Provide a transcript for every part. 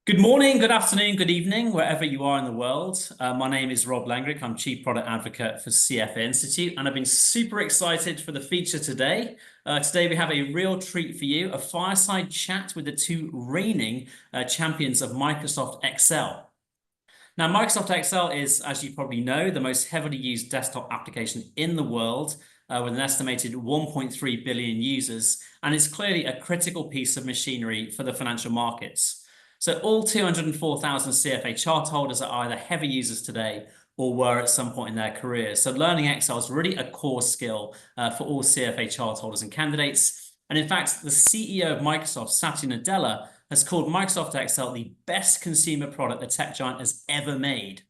Good morning, good afternoon, good evening, wherever you are in the world. My name is Rob Langrick. I'm Chief Product Advocate for CFA Institute, and I've been super excited for the feature today. Today we have a real treat for you, a fireside chat with the two reigning champions of Microsoft Excel. Now, Microsoft Excel is, as you probably know, the most heavily used desktop application in the world, with an estimated 1.3 billion users, and it's clearly a critical piece of machinery for the financial markets. So all 204,000 CFA chart holders are either heavy users today or were at some point in their careers. So learning Excel is really a core skill for all CFA chart holders and candidates. And in fact, the CEO of Microsoft, Satya Nadella, has called Microsoft Excel the best consumer product the tech giant has ever made.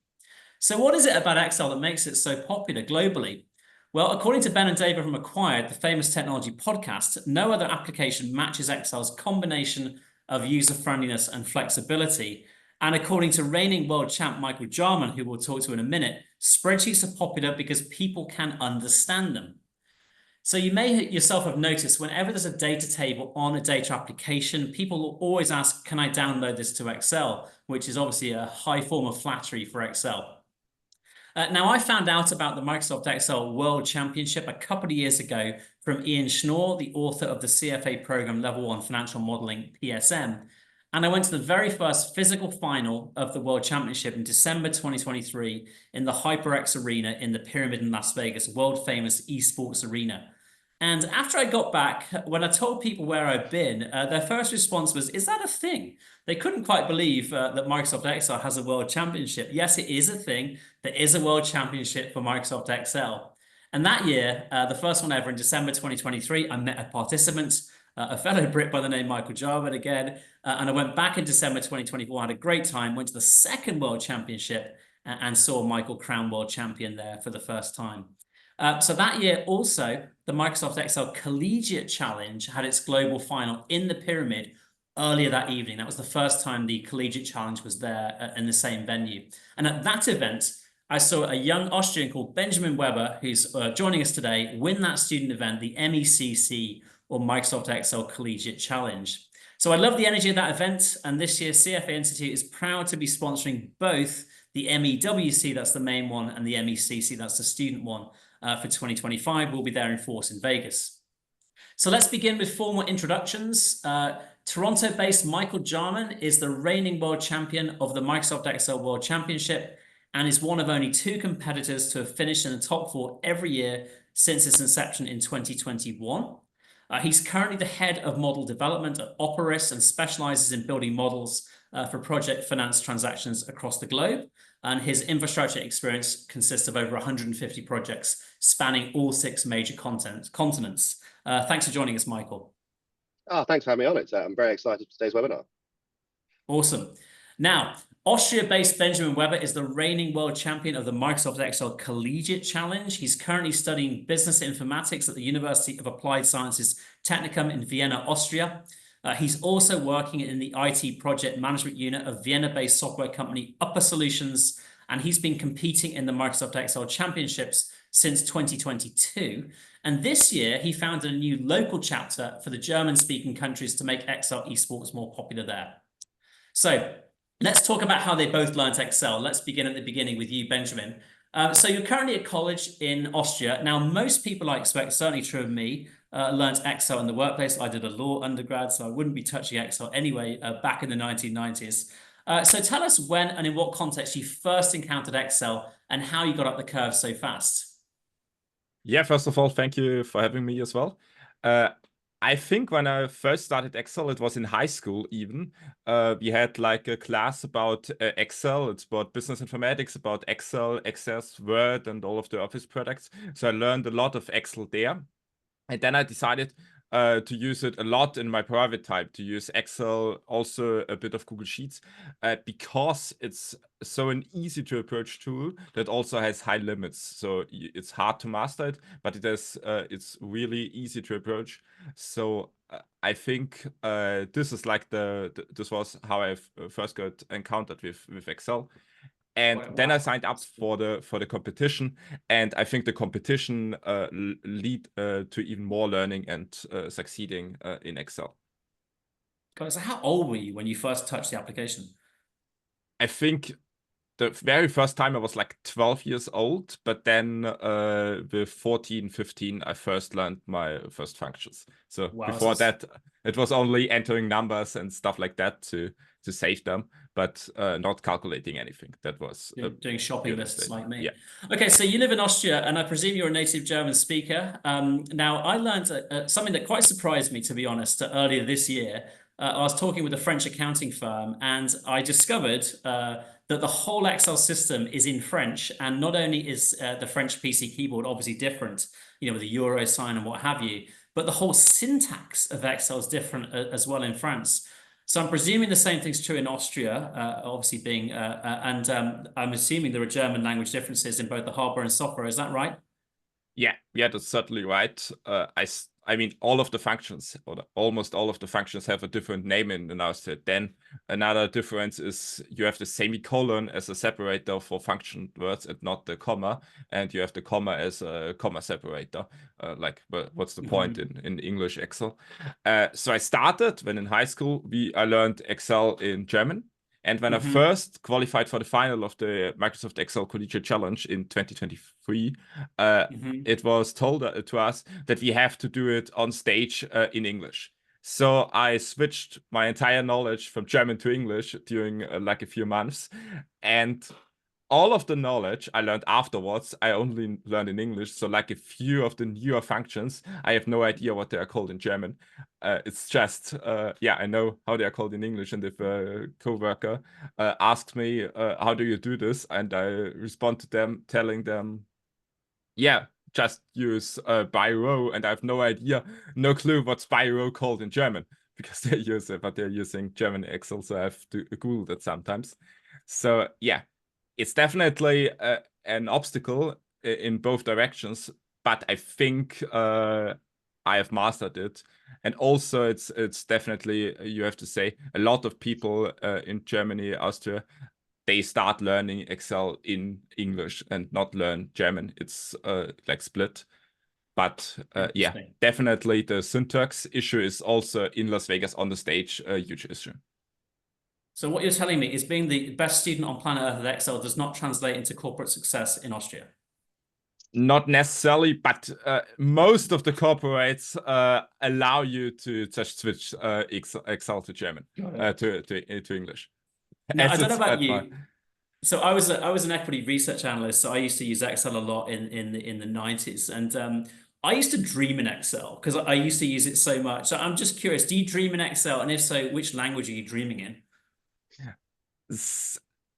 So what is it about Excel that makes it so popular globally? Well, according to Ben and David from Acquired, the famous technology podcast, no other application matches Excel's combination of user-friendliness and flexibility. And according to reigning world champ Michael Jarman, who we'll talk to in a minute, spreadsheets are popular because people can understand them. So you may yourself have noticed whenever there's a data table on a data application, people will always ask, can I download this to Excel? Which is obviously a high form of flattery for Excel. Now, I found out about the Microsoft Excel World Championship a couple of years ago from Ian Schnorr, the author of the CFA program Level 1 Financial Modeling, PSM. And I went to the very first physical final of the World Championship in December 2023 in the HyperX Arena in the Pyramid in Las Vegas, world famous esports arena. And after I got back, when I told people where I'd been, their first response was, is that a thing? They couldn't quite believe that Microsoft Excel has a world championship. Yes, it is a thing. There is a world championship for Microsoft Excel. And that year, the first one ever in December 2023, I met a participant, a fellow Brit by the name Michael Jarman again. And I went back in December 2024, had a great time, went to the second world championship and saw Michael crowned world champion there for the first time. So that year also, the Microsoft Excel Collegiate Challenge had its global final in the Pyramid earlier that evening. That was the first time the Collegiate Challenge was there in the same venue. And at that event, I saw a young Austrian called Benjamin Weber, who's joining us today, win that student event, the MECC, or Microsoft Excel Collegiate Challenge. So I love the energy of that event, and this year CFA Institute is proud to be sponsoring both the MEWC, that's the main one, and the MECC, that's the student one, for 2025. We'll be there in force in Vegas. So let's begin with formal introductions. Toronto-based Michael Jarman is the reigning world champion of the Microsoft Excel World Championship and is one of only two competitors to have finished in the top 4 every year since its inception in 2021. He's currently the head of model development at Operis and specializes in building models for project finance transactions across the globe. And his infrastructure experience consists of over 150 projects spanning all 6 major continents. Thanks for joining us, Michael. Thanks for having me on it. I'm very excited for today's webinar. Awesome. Now, Austria-based Benjamin Weber is the reigning world champion of the Microsoft Excel Collegiate Challenge. He's currently studying business informatics at the University of Applied Sciences Technicum in Vienna, Austria. He's also working in the IT project management unit of Vienna-based software company Upper Solutions, and he's been competing in the Microsoft Excel Championships since 2022. And this year, he founded a new local chapter for the German-speaking countries to make Excel esports more popular there. So let's talk about how they both learned Excel. Let's begin at the beginning with you, Benjamin. So you're currently at college in Austria. Now, most people, I expect, certainly true of me, learned Excel in the workplace. I did a law undergrad, so I wouldn't be touching Excel anyway back in the 1990s. So tell us when and in what context you first encountered Excel and how you got up the curve so fast. Yeah, first of all, thank you for having me as well. I think when I first started Excel, it was in high school even. We had like a class about Excel. It's about business informatics, about Excel, Access, Word, and all of the Office products. So I learned a lot of Excel there. And then I decided to use it a lot in my private time, to use Excel, also a bit of Google Sheets, because it's so an easy to approach tool that also has high limits. So it's hard to master it, but it's really easy to approach. So I think this is like this was how I first got encountered with Excel. And then I signed up for the competition, and I think the competition lead to even more learning and succeeding in Excel. So how old were you when you first touched the application? I think the very first time I was like 12 years old, but then with 14, 15, I first learned my first functions. So before that, it was only entering numbers and stuff like that to save them, but not calculating anything. That was doing shopping lists like me. Yeah. Okay, so you live in Austria, and I presume you're a native German speaker. Now, I learned something that quite surprised me, to be honest, earlier this year. I was talking with a French accounting firm, and I discovered that the whole Excel system is in French. And not only is the French PC keyboard obviously different, with the euro sign and what have you, but the whole syntax of Excel is different as well in France. So I'm presuming the same thing's true in Austria, obviously being, and I'm assuming there are German language differences in both the hardware and software. Is that right? Yeah, that's certainly right. I mean, all of the functions, or almost all of the functions, have a different name in Austria. Then another difference is you have the semicolon as a separator for function words and not the comma, and you have the comma as a comma separator. What's the point in English Excel? So I started when in high school I learned Excel in German. And when I first qualified for the final of the Microsoft Excel Collegiate Challenge in 2023, it was told to us that we have to do it on stage in English. So I switched my entire knowledge from German to English during like a few months. And all of the knowledge I learned afterwards, I only learned in English. So like a few of the newer functions, I have no idea what they are called in German. It's just, I know how they are called in English. And if a coworker asks me, how do you do this? And I respond to them telling them, yeah, just use by row. And I have no idea, no clue what's by row called in German because they use it, but they're using German Excel. So I have to Google that sometimes. So yeah. It's definitely an obstacle in both directions, but I think I have mastered it. And also, it's definitely, you have to say, a lot of people in Germany, Austria, they start learning Excel in English and not learn German. It's like split. But yeah, definitely the syntax issue is also in Las Vegas on the stage a huge issue. So what you're telling me is being the best student on planet Earth at Excel does not translate into corporate success in Austria. Not necessarily, but most of the corporates allow you to just switch Excel to German, to English. Now, I don't know about you. So I was an equity research analyst, so I used to use Excel a lot in the 90s, and I used to dream in Excel because I used to use it so much. So I'm just curious, do you dream in Excel, and if so, which language are you dreaming in?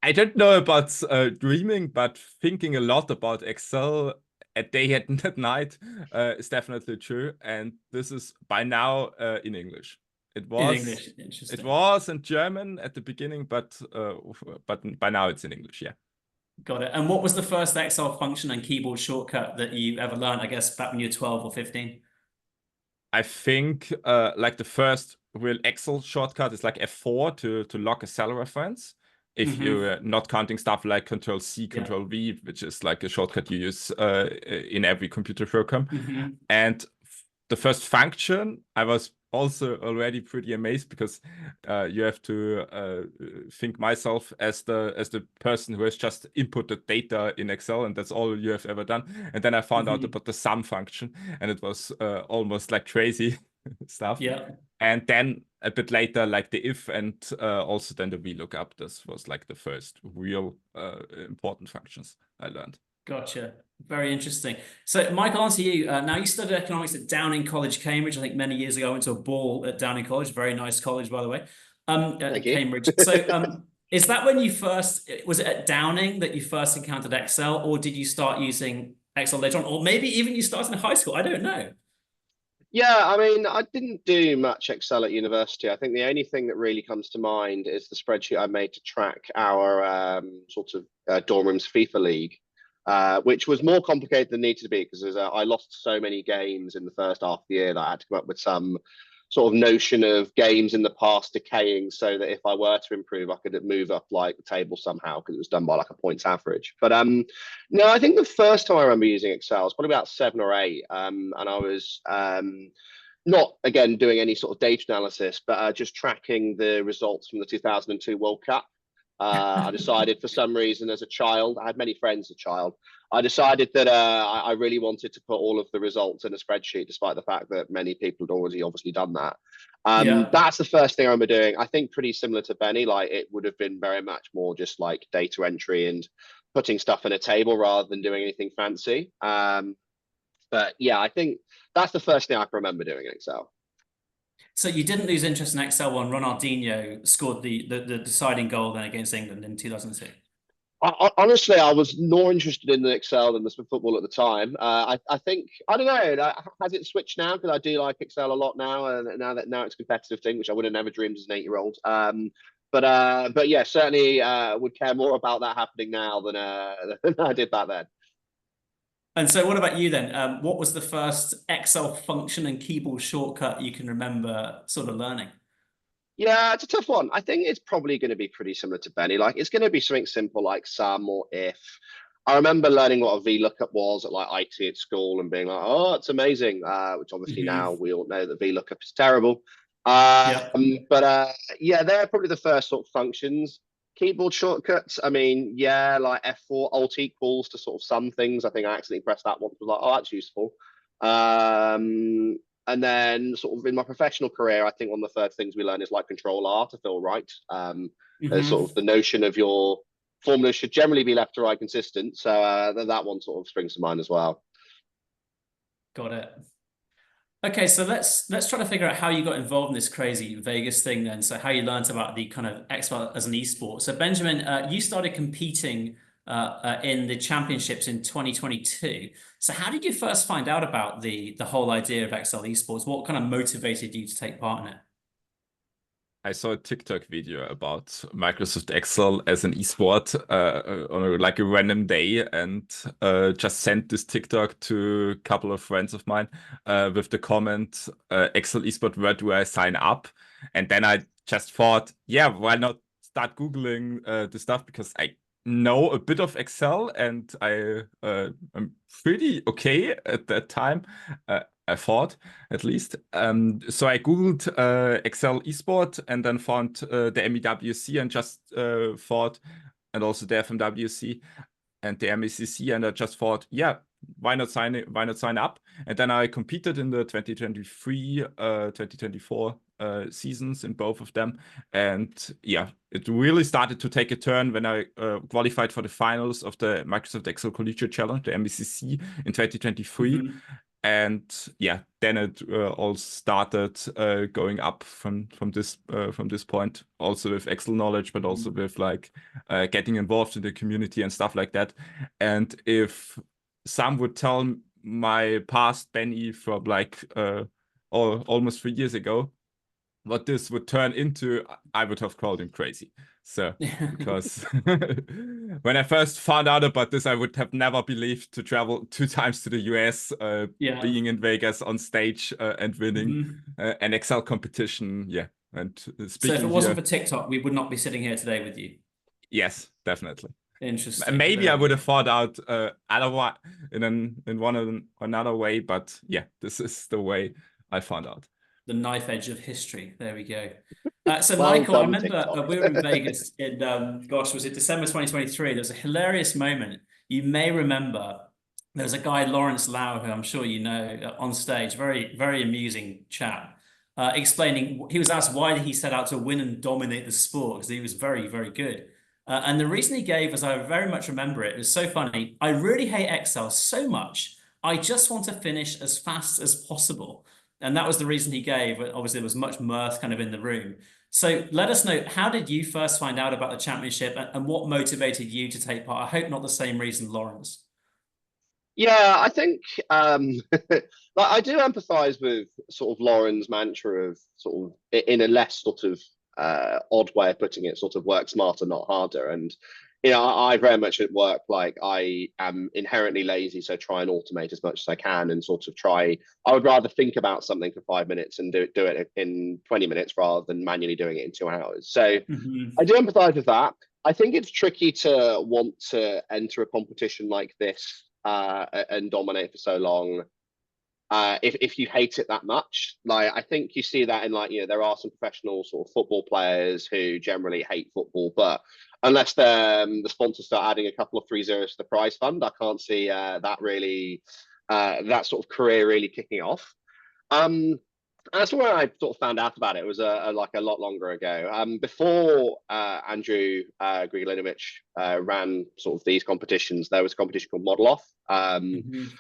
I don't know about dreaming, but thinking a lot about Excel at day and at night is definitely true. And this is by now in English. It was in English. Interesting. It was in German at the beginning, but by now it's in English. Yeah. Got it. And what was the first Excel function and keyboard shortcut that you ever learned? I guess back when you were 12 or 15. I think like the first real Excel shortcut is like F4 to lock a cell reference. If you're not counting stuff like Control-C, Control-V, which is like a shortcut you use in every computer program. And the first function, I was also already pretty amazed because you have to think myself as the person who has just inputted data in Excel, and that's all you have ever done. And then I found out about the sum function, and it was almost like crazy stuff. Yeah. And then a bit later, like the if and also then the VLOOKUP. This was like the first real important functions I learned. Gotcha. Very interesting. So, Michael, on to you. Now, you studied economics at Downing College, Cambridge. I think many years ago, I went to a ball at Downing College. Very nice college, by the way. At Cambridge. So, is that when you first, was it at Downing that you first encountered Excel, or did you start using Excel later on? Or maybe even you started in high school? I don't know. Yeah, I mean, I didn't do much Excel at university. I think the only thing that really comes to mind is the spreadsheet I made to track our sort of dorm room's FIFA league, which was more complicated than needed to be because I lost so many games in the first half of the year that I had to come up with some sort of notion of games in the past decaying so that if I were to improve, I could move up like the table somehow because it was done by like a points average. But no, I think the first time I remember using Excel was probably about 7 or 8, and I was not again doing any sort of data analysis, but just tracking the results from the 2002 World Cup. I decided for some reason as a child, I had many friends as a child. I decided that I really wanted to put all of the results in a spreadsheet, despite the fact that many people had already obviously done that. Yeah. That's the first thing I remember doing. I think pretty similar to Benny, like it would have been very much more just like data entry and putting stuff in a table rather than doing anything fancy. But yeah, I think that's the first thing I can remember doing in Excel. So you didn't lose interest in Excel when Ronaldinho scored the deciding goal then against England in 2002? Honestly, I was more interested in the Excel than the football at the time. I think I don't know. Has it switched now? Because I do like Excel a lot now, and now it's a competitive thing, which I would have never dreamed as an 8-year-old. But yeah, certainly would care more about that happening now than than I did back then. And so what about you then? What was the first Excel function and keyboard shortcut you can remember sort of learning? Yeah, it's a tough one. I think it's probably going to be pretty similar to Benny. Like it's going to be something simple like sum or if. I remember learning what a VLOOKUP was at like IT at school and being like, oh, it's amazing. Which obviously now we all know that VLOOKUP is terrible. Yeah. But yeah, they're probably the first sort of functions. Keyboard shortcuts. I mean, yeah, like F4 Alt equals to sort of some things. I think I accidentally pressed that once. Was like, oh, that's useful. Um, and then sort of in my professional career, I think one of the first things we learn is like Control R to feel right. Sort of the notion of your formulas should generally be left to right consistent. So that one sort of springs to mind as well. Got it. Okay, so let's try to figure out how you got involved in this crazy Vegas thing then. So how you learned about the kind of X-File as an esport. So Benjamin, you started competing in the championships in 2022. So how did you first find out about the whole idea of XL esports? What kind of motivated you to take part in it? I saw a TikTok video about Microsoft Excel as an esport on like a random day, and just sent this TikTok to a couple of friends of mine with the comment, Excel esport, where do I sign up? And then I just thought, yeah, why not start Googling the stuff, because I know a bit of Excel and I'm pretty okay at that time. I thought, at least. So I Googled Excel eSport and then found the MEWC and just thought, and also the FMWC and the MECC, and I just thought, yeah, why not sign up? And then I competed in the 2023, 2024 seasons in both of them. And yeah, it really started to take a turn when I qualified for the finals of the Microsoft Excel Collegiate Challenge, the MECC, in 2023. And yeah, then it all started going up from this point, also with Excel knowledge, but also with like getting involved in the community and stuff like that. And if some would tell my past Benny from like almost 3 years ago what this would turn into, I would have called him crazy. So, because when I first found out about this, I would have never believed to travel 2 times to the US, being in Vegas on stage and winning an Excel competition. Yeah. And speaking so if it wasn't here, for TikTok, we would not be sitting here today with you. Yes, definitely. Interesting. Maybe I would have thought out otherwise in one another way, but yeah, this is the way I found out. The knife edge of history. There we go. So Well Michael, I done, remember TikTok. we were in Vegas in, gosh, was it December 2023? There was a hilarious moment. You may remember there was a guy, Lawrence Lau, who I'm sure you know, on stage, very, very amusing chap, explaining, he was asked why he set out to win and dominate the sport, because he was very, very good. And the reason he gave, as I very much remember it, was so funny. I really hate Excel so much. I just want to finish as fast as possible. And that was the reason he gave. Obviously, there was much mirth kind of in the room. So let us know, how did you first find out about the championship, and what motivated you to take part? I hope not the same reason, Lawrence. Yeah, I think like I do empathize with sort of Lauren's mantra of sort of in a less sort of odd way of putting it, sort of work smarter, not harder. And you know, I very much at work, like I am inherently lazy, so try and automate as much as I can and sort of try. I would rather think about something for 5 minutes and do it in 20 minutes rather than manually doing it in 2 hours. So I do empathize with that. I think it's tricky to want to enter a competition like this and dominate for so long if you hate it that much. Like I think you see that in, like, you know, there are some professional sort of football players who generally hate football, but unless the sponsors start adding a couple of 3 zeros to the prize fund, I can't see that sort of career really kicking off. And that's where I sort of found out about it. It was like a lot longer ago. Before Andrew Grigalinovich ran sort of these competitions, there was a competition called Model Off,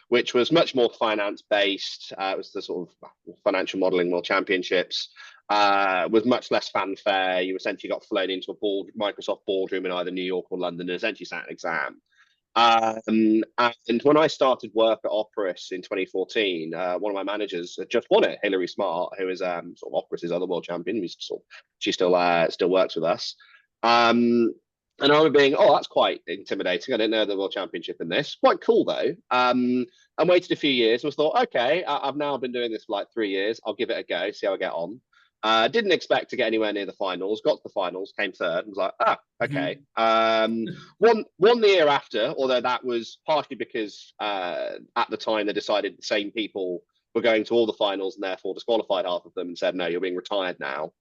which was much more finance based. It was the sort of financial modeling world championships. With much less fanfare. You essentially got flown into a Microsoft boardroom in either New York or London and essentially sat an exam. And when I started work at Operis in 2014, one of my managers had just won it, Hilary Smart, who is sort of Operis's other world champion. She still works with us. And I remember being, oh, that's quite intimidating. I didn't know the world championship in this. Quite cool though. And waited a few years and was thought, okay, I've now been doing this for like 3 years. I'll give it a go, see how I get on. Didn't expect to get anywhere near the finals. Got to the finals, came third, and was like, okay. Won the year after, although that was partially because at the time they decided the same people were going to all the finals and therefore disqualified half of them and said, no, you're being retired now.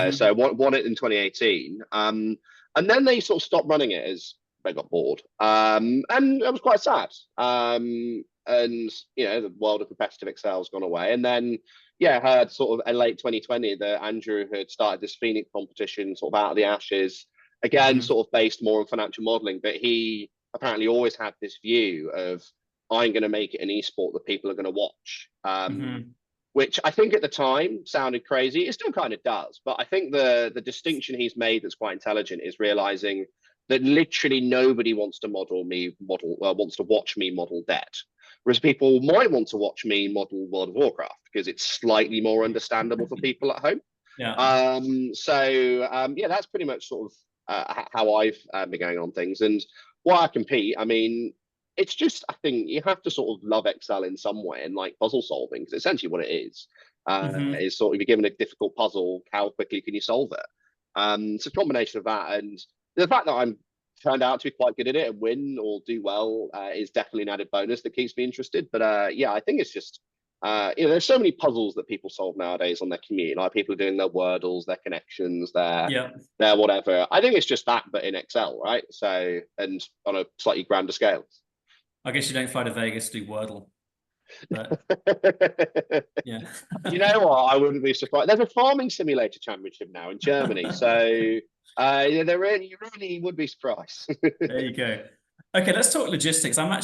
So won it in 2018. And then they sort of stopped running it as they got bored. And it was quite sad. And the world of competitive Excel has gone away. And then I heard sort of in late 2020 that Andrew had started this Phoenix competition sort of out of the ashes, again, sort of based more on financial modeling. But he apparently always had this view of, I'm going to make it an esport that people are going to watch, which I think at the time sounded crazy. It still kind of does. But I think the distinction he's made that's quite intelligent is realizing that literally nobody wants to wants to watch me model debt. Whereas people might want to watch me model World of Warcraft because it's slightly more understandable for people at home. That's pretty much sort of how I've been going on things. And why I compete, I mean, it's just, I think you have to sort of love Excel in some way and like puzzle solving, because essentially what it is sort of, if you're given a difficult puzzle, how quickly can you solve it? It's a combination of that, and the fact that I'm turned out to be quite good at it and win or do well is definitely an added bonus that keeps me interested. But I think it's just there's so many puzzles that people solve nowadays on their commute. Like people are doing their Wordles, their connections, their whatever. I think it's just that, but in Excel, right? So, and on a slightly grander scale. I guess you don't fly to Vegas to do Wordle. But you know what? I wouldn't be surprised. There's a farming simulator championship now in Germany, so you really would be surprised. There you go. Okay, let's talk logistics. I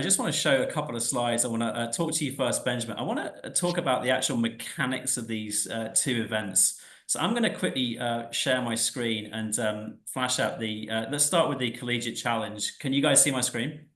just want to show a couple of slides. I want to talk to you first, Benjamin. I want to talk about the actual mechanics of these two events. So I'm going to quickly share my screen and flash out let's start with the collegiate challenge. Can you guys see my screen?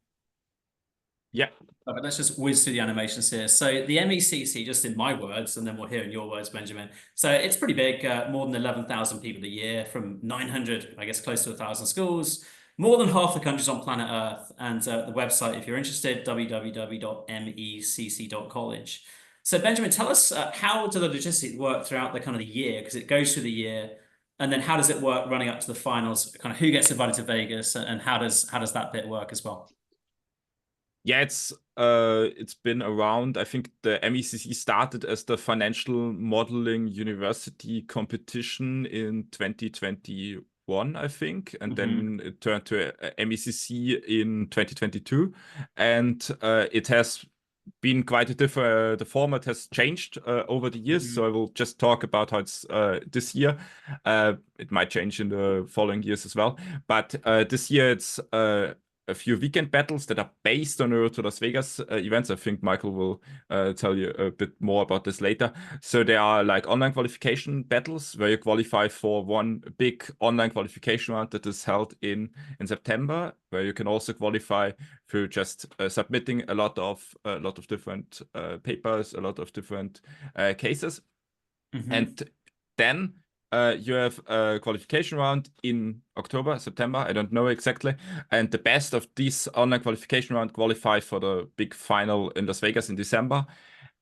Yeah. Okay, let's just whiz through the animations here. So the MECC, just in my words, and then we'll hear in your words, Benjamin. So it's pretty big, more than 11,000 people a year from 900, I guess, close to 1,000 schools, more than half the countries on planet Earth. And the website, if you're interested, www.mecc.college. So Benjamin, tell us, how do the logistics work throughout the kind of the year? Because it goes through the year. And then how does it work running up to the finals? Kind of who gets invited to Vegas, and how does that bit work as well? Yeah, it's been around. I think the MECC started as the Financial Modeling University competition in 2021, I think, and then it turned to MECC in 2022, and it has been quite a different. The format has changed over the years, so I will just talk about how it's this year. It might change in the following years as well, but this year it's a few weekend battles that are based on the Road to Las Vegas events. I think Michael will tell you a bit more about this later. So there are like online qualification battles where you qualify for one big online qualification round that is held in September, where you can also qualify through just submitting a lot of different papers, a lot of different cases, and then you have a qualification round in October, September, I don't know exactly. And the best of this online qualification round qualify for the big final in Las Vegas in December.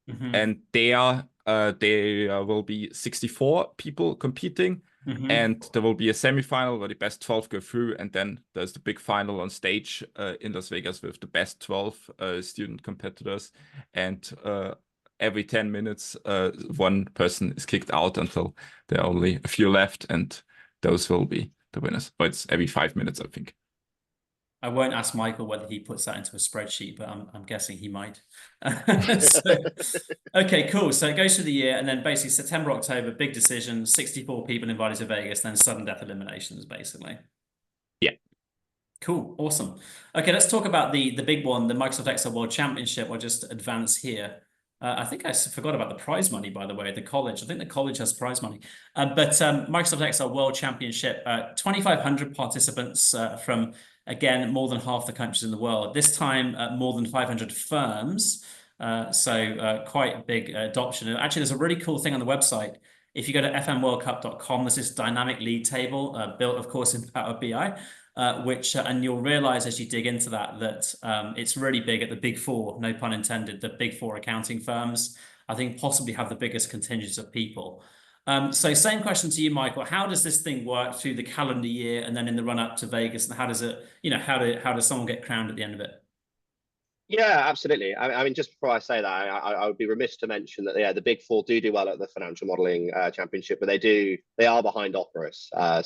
And there will be 64 people competing. And there will be a semifinal where the best 12 go through. And then there's the big final on stage in Las Vegas with the best 12 student competitors. And every 10 minutes, one person is kicked out until there are only a few left, and those will be the winners. But it's every 5 minutes, I think. I won't ask Michael whether he puts that into a spreadsheet, but I'm guessing he might. So, okay, cool. So it goes through the year, and then basically September, October, big decision, 64 people invited to Vegas, then sudden death eliminations, basically. Yeah. Cool, awesome. Okay, let's talk about the big one, the Microsoft Excel World Championship. I'll just advance here. I think I forgot about the prize money, by the way, the college. I think the college has prize money. But Microsoft Excel World Championship, 2,500 participants from, again, more than half the countries in the world. This time, more than 500 firms. So quite a big adoption. And actually, there's a really cool thing on the website. If you go to fmworldcup.com, there's this dynamic league table built, of course, in Power BI. And you'll realize as you dig into that it's really big at the big four, no pun intended, the big four accounting firms, I think possibly have the biggest contingents of people. So same question to you, Michael. How does this thing work through the calendar year and then in the run up to Vegas? And how does it, how does someone get crowned at the end of it? Yeah, absolutely. I mean, just before I say that, I would be remiss to mention that the big four do well at the financial modeling championship, but they are behind Operas. Of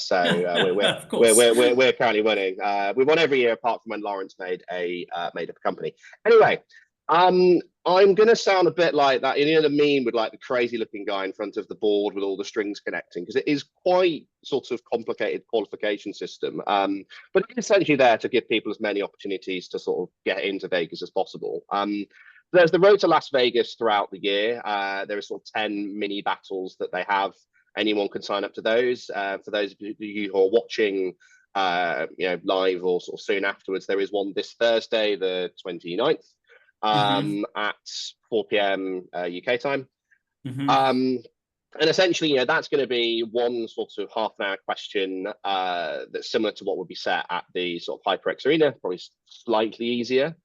course. We're currently winning. We won every year apart from when Lawrence made up a company. Anyway, I'm gonna sound a bit like that, the meme with like the crazy looking guy in front of the board with all the strings connecting, because it is quite sort of complicated qualification system. But it's essentially there to give people as many opportunities to sort of get into Vegas as possible. There's the road to Las Vegas throughout the year. There are sort of 10 mini battles that they have. Anyone can sign up to those. For those of you who are watching live or sort of soon afterwards, there is one this Thursday, the 29th. At 4 p.m. UK time. And essentially, that's going to be one sort of half an hour question that's similar to what would be set at the sort of HyperX Arena, probably slightly easier.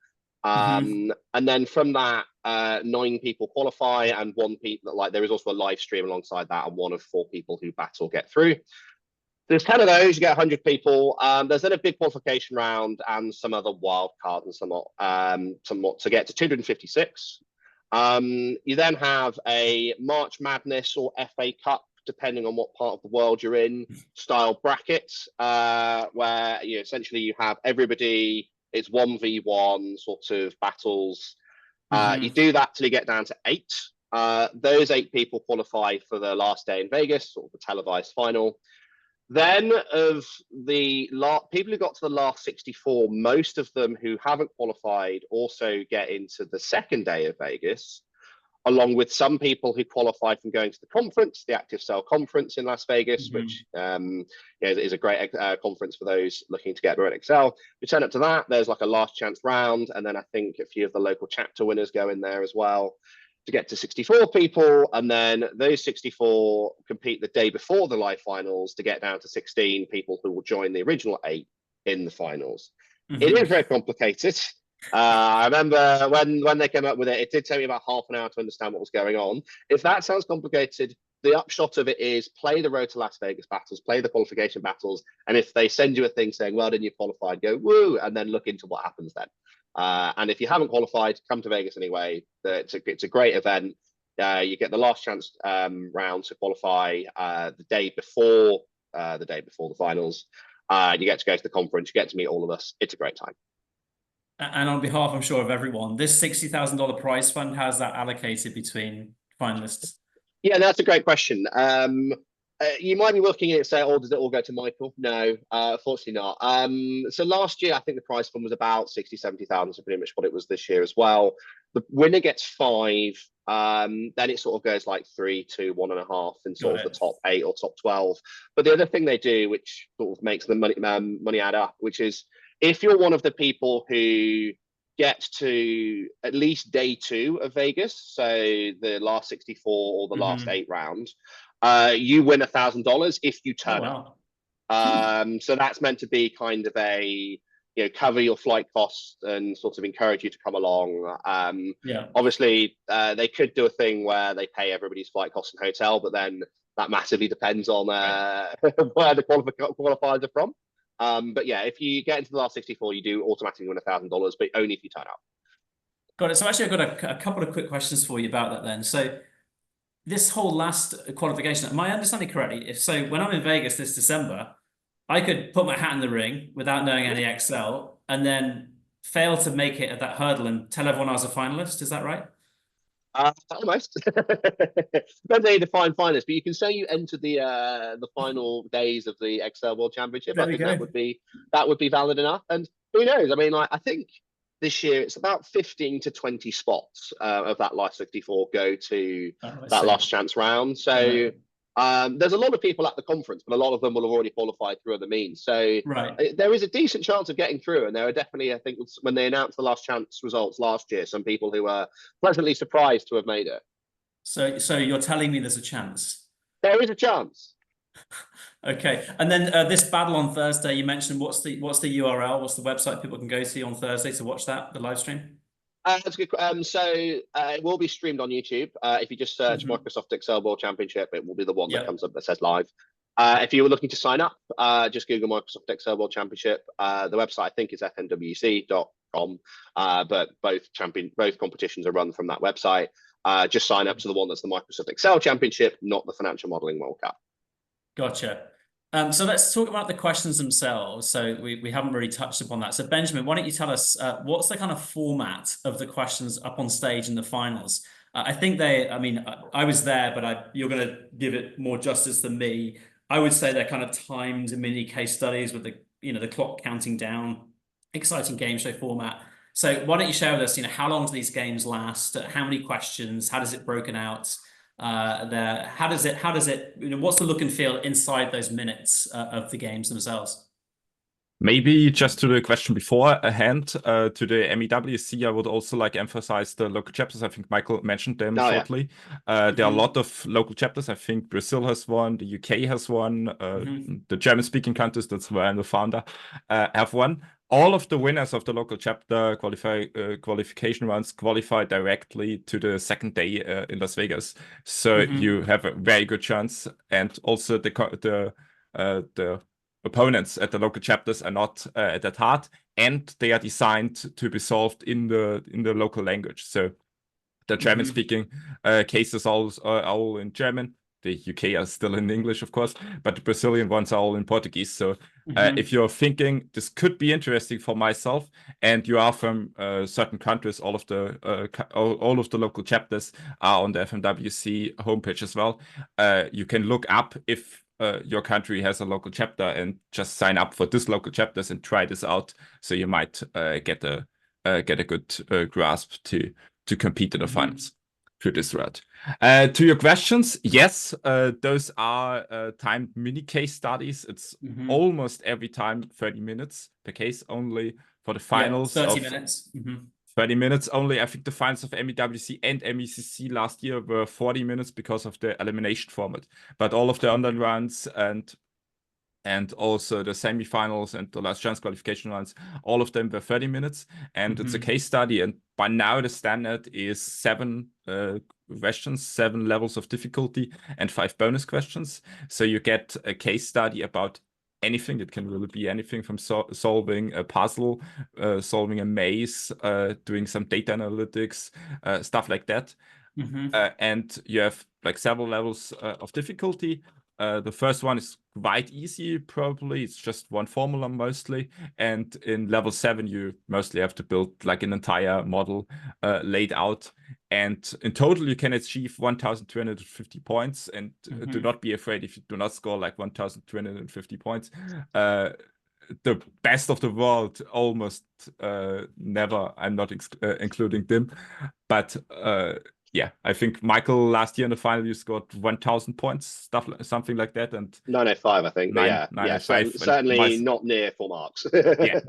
And then from that, 9 people qualify, and there is also a live stream alongside that, and 1 of 4 people who battle get through. There's 10 of those, you get 100 people. There's then a big qualification round and some other wild cards and somewhat to get to 256. You then have a March Madness or FA Cup, depending on what part of the world you're in, style brackets, where essentially you have everybody, it's 1v1 sort of battles. You do that till you get down to 8. Those 8 people qualify for the last day in Vegas, sort of the televised final. Then of the people who got to the last 64, most of them who haven't qualified also get into the second day of Vegas, along with some people who qualified from going to the conference, the Active Cell Conference in Las Vegas, which is a great conference for those looking to get better at Excel. We turn up to that, there's like a last chance round, and then I think a few of the local chapter winners go in there as well to get to 64 people, and then those 64 compete the day before the live finals to get down to 16 people who will join the original 8 in the finals. It is very complicated. I remember when they came up with it, it did take me about half an hour to understand what was going on. If that sounds complicated, the upshot of it is play the Road to Las Vegas battles, play the qualification battles, and if they send you a thing saying, well done, you qualified, go woo, and then look into what happens then. And if you haven't qualified, come to Vegas anyway. It's a great event. You get the last chance round to qualify the day before the finals. You get to go to the conference. You get to meet all of us. It's a great time. And on behalf, I'm sure, of everyone, this $60,000 prize fund, how's that allocated between finalists? Yeah, that's a great question. You might be looking at it and say, oh, does it all go to Michael? No, fortunately not. So last year, I think the prize fund was about 60, 70,000, so pretty much what it was this year as well. The winner gets 5, then it sort of goes like 3, 2, 1.5 in sort of the top 8 or top 12. But the other thing they do, which sort of makes the money add up, which is if you're one of the people who get to at least day 2 of Vegas, so the last 64 or the last 8 rounds, you win $1,000 if you turn up. So that's meant to be kind of a cover your flight costs and sort of encourage you to come along. Obviously, they could do a thing where they pay everybody's flight costs and hotel, but then that massively depends on where the qualifiers are from. But yeah, if you get into the last 64, you do automatically win $1,000, but only if you turn up. Got it. So actually, I've got a couple of quick questions for you about that then. So this whole last qualification, am I understanding correctly? If so, when I'm in Vegas this December, I could put my hat in the ring without knowing any Excel and then fail to make it at that hurdle and tell everyone I was a finalist. Is that right? Almost. Depends how you define finalists, but you can say you entered the final days of the Excel World Championship. There I we think go. that would be valid enough. And who knows? I mean, like, I think this year it's about 15 to 20 spots of that last 64 go to Oh, I that see. last chance round. Right. So there's a lot of people at the conference, but a lot of them will have already qualified through other means. So Right. there is a decent chance of getting through. And there are definitely, I think, when they announced the last chance results last year, some people who were pleasantly surprised to have made it. So you're telling me there's a chance. There is a chance. Okay. And then this battle on Thursday, you mentioned what's the URL? What's the website people can go to on Thursday to watch that, the live stream? That's good. It will be streamed on YouTube. If you just search Microsoft Excel World Championship, it will be the one that Yeah. comes up that says live. If you were looking to sign up, just Google Microsoft Excel World Championship. The website I think is fnwc.com, but both competitions are run from that website. Just sign up to the one that's the Microsoft Excel Championship, not the Financial Modeling World Cup. Gotcha. So let's talk about the questions themselves. So we haven't really touched upon that. So Benjamin, why don't you tell us what's the kind of format of the questions up on stage in the finals? I think I mean, I was there, but you're going to give it more justice than me. I would say they're kind of timed mini case studies with the clock counting down, exciting game show format. So why don't you share with us, how long do these games last? How many questions? How does it broken out? How does it, what's the look and feel inside those minutes of the games themselves? Maybe just to the question beforehand, to the MEWC, I would also like emphasize the local chapters. I think Michael mentioned them shortly. There are a lot of local chapters. I think Brazil has one, the UK has one, the German-speaking countries, that's where I'm the founder, have one. All of the winners of the local chapter qualification rounds qualify directly to the second day in Las Vegas. So you have a very good chance. And also the opponents at the local chapters are not that hard, and they are designed to be solved in the local language. So the German-speaking cases are all in German. The UK are still in English, of course, but the Brazilian ones are all in Portuguese. So if you're thinking this could be interesting for myself, and you are from certain countries, all of the local chapters are on the FMWC homepage as well. You can look up if your country has a local chapter and just sign up for this local chapters and try this out. So you might get a good grasp to compete in the finals through this route. To your questions, yes, those are timed mini case studies. It's almost every time 30 minutes per case only for the finals. 30 minutes. 30 minutes only. I think the finals of MEWC and MECC last year were 40 minutes because of the elimination format. But all of the online rounds and also the semifinals and the last chance qualification rounds, all of them were 30 minutes. And it's a case study. And by now the standard is 7 questions, 7 levels of difficulty, and 5 bonus questions. So you get a case study about anything. It can really be anything from solving a puzzle, solving a maze, doing some data analytics, stuff like that. And you have like several levels of difficulty. The first one is quite easy, probably. It's just one formula mostly. And in level 7, you mostly have to build like an entire model laid out. And in total, you can achieve 1,250 points. And do not be afraid if you do not score like 1,250 points. The best of the world almost never. I'm not including them. But yeah, I think Michael last year in the final you scored 1,000 points, something like that, and 905, I think. But yeah, certainly not near full marks. Yeah,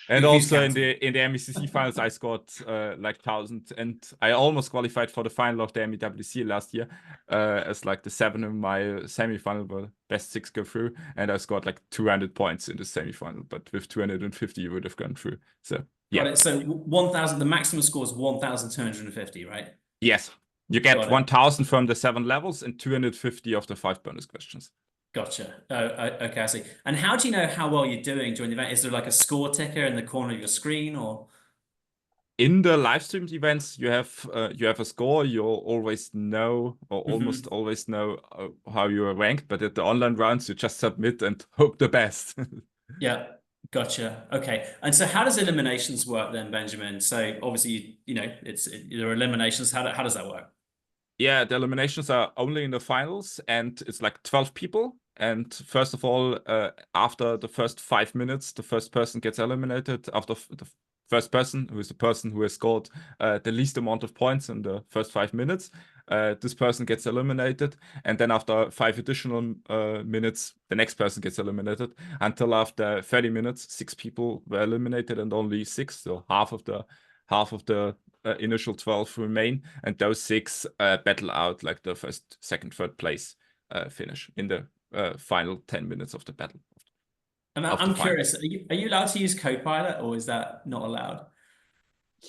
and also in the MECC finals I scored like 1,000, and I almost qualified for the final of the MEWC last year as like the 7 in my semi-final, but best 6 go through, and I scored like 200 points in the semi-final, but with 250 you would have gone through. So yeah. Got it. So 1,000. The maximum score is 1,250, right? Yes, you get 1,000 from the 7 levels and 250 of the 5 bonus questions. Gotcha. Okay, I see. And how do you know how well you're doing during the event? Is there like a score ticker in the corner of your screen, or? in the live streamed events, you have a score. You always know, or almost always know, how you are ranked. But at the online rounds, you just submit and hope the best. Yeah, gotcha. Okay. And so how does eliminations work then, Benjamin? So obviously, there are eliminations. How does that work? Yeah, the eliminations are only in the finals, and it's like 12 people. And first of all, after the first 5 minutes, the first person gets eliminated. After the first person, who is the person who has scored the least amount of points in the first 5 minutes, this person gets eliminated. And then after 5 additional minutes, the next person gets eliminated. Until after 30 minutes, 6 people were eliminated, and only 6, so half of the initial 12 remain, and those 6 battle out like the first, second, third place finish in the final 10 minutes of the battle. I'm curious, are you allowed to use Copilot, or is that not allowed?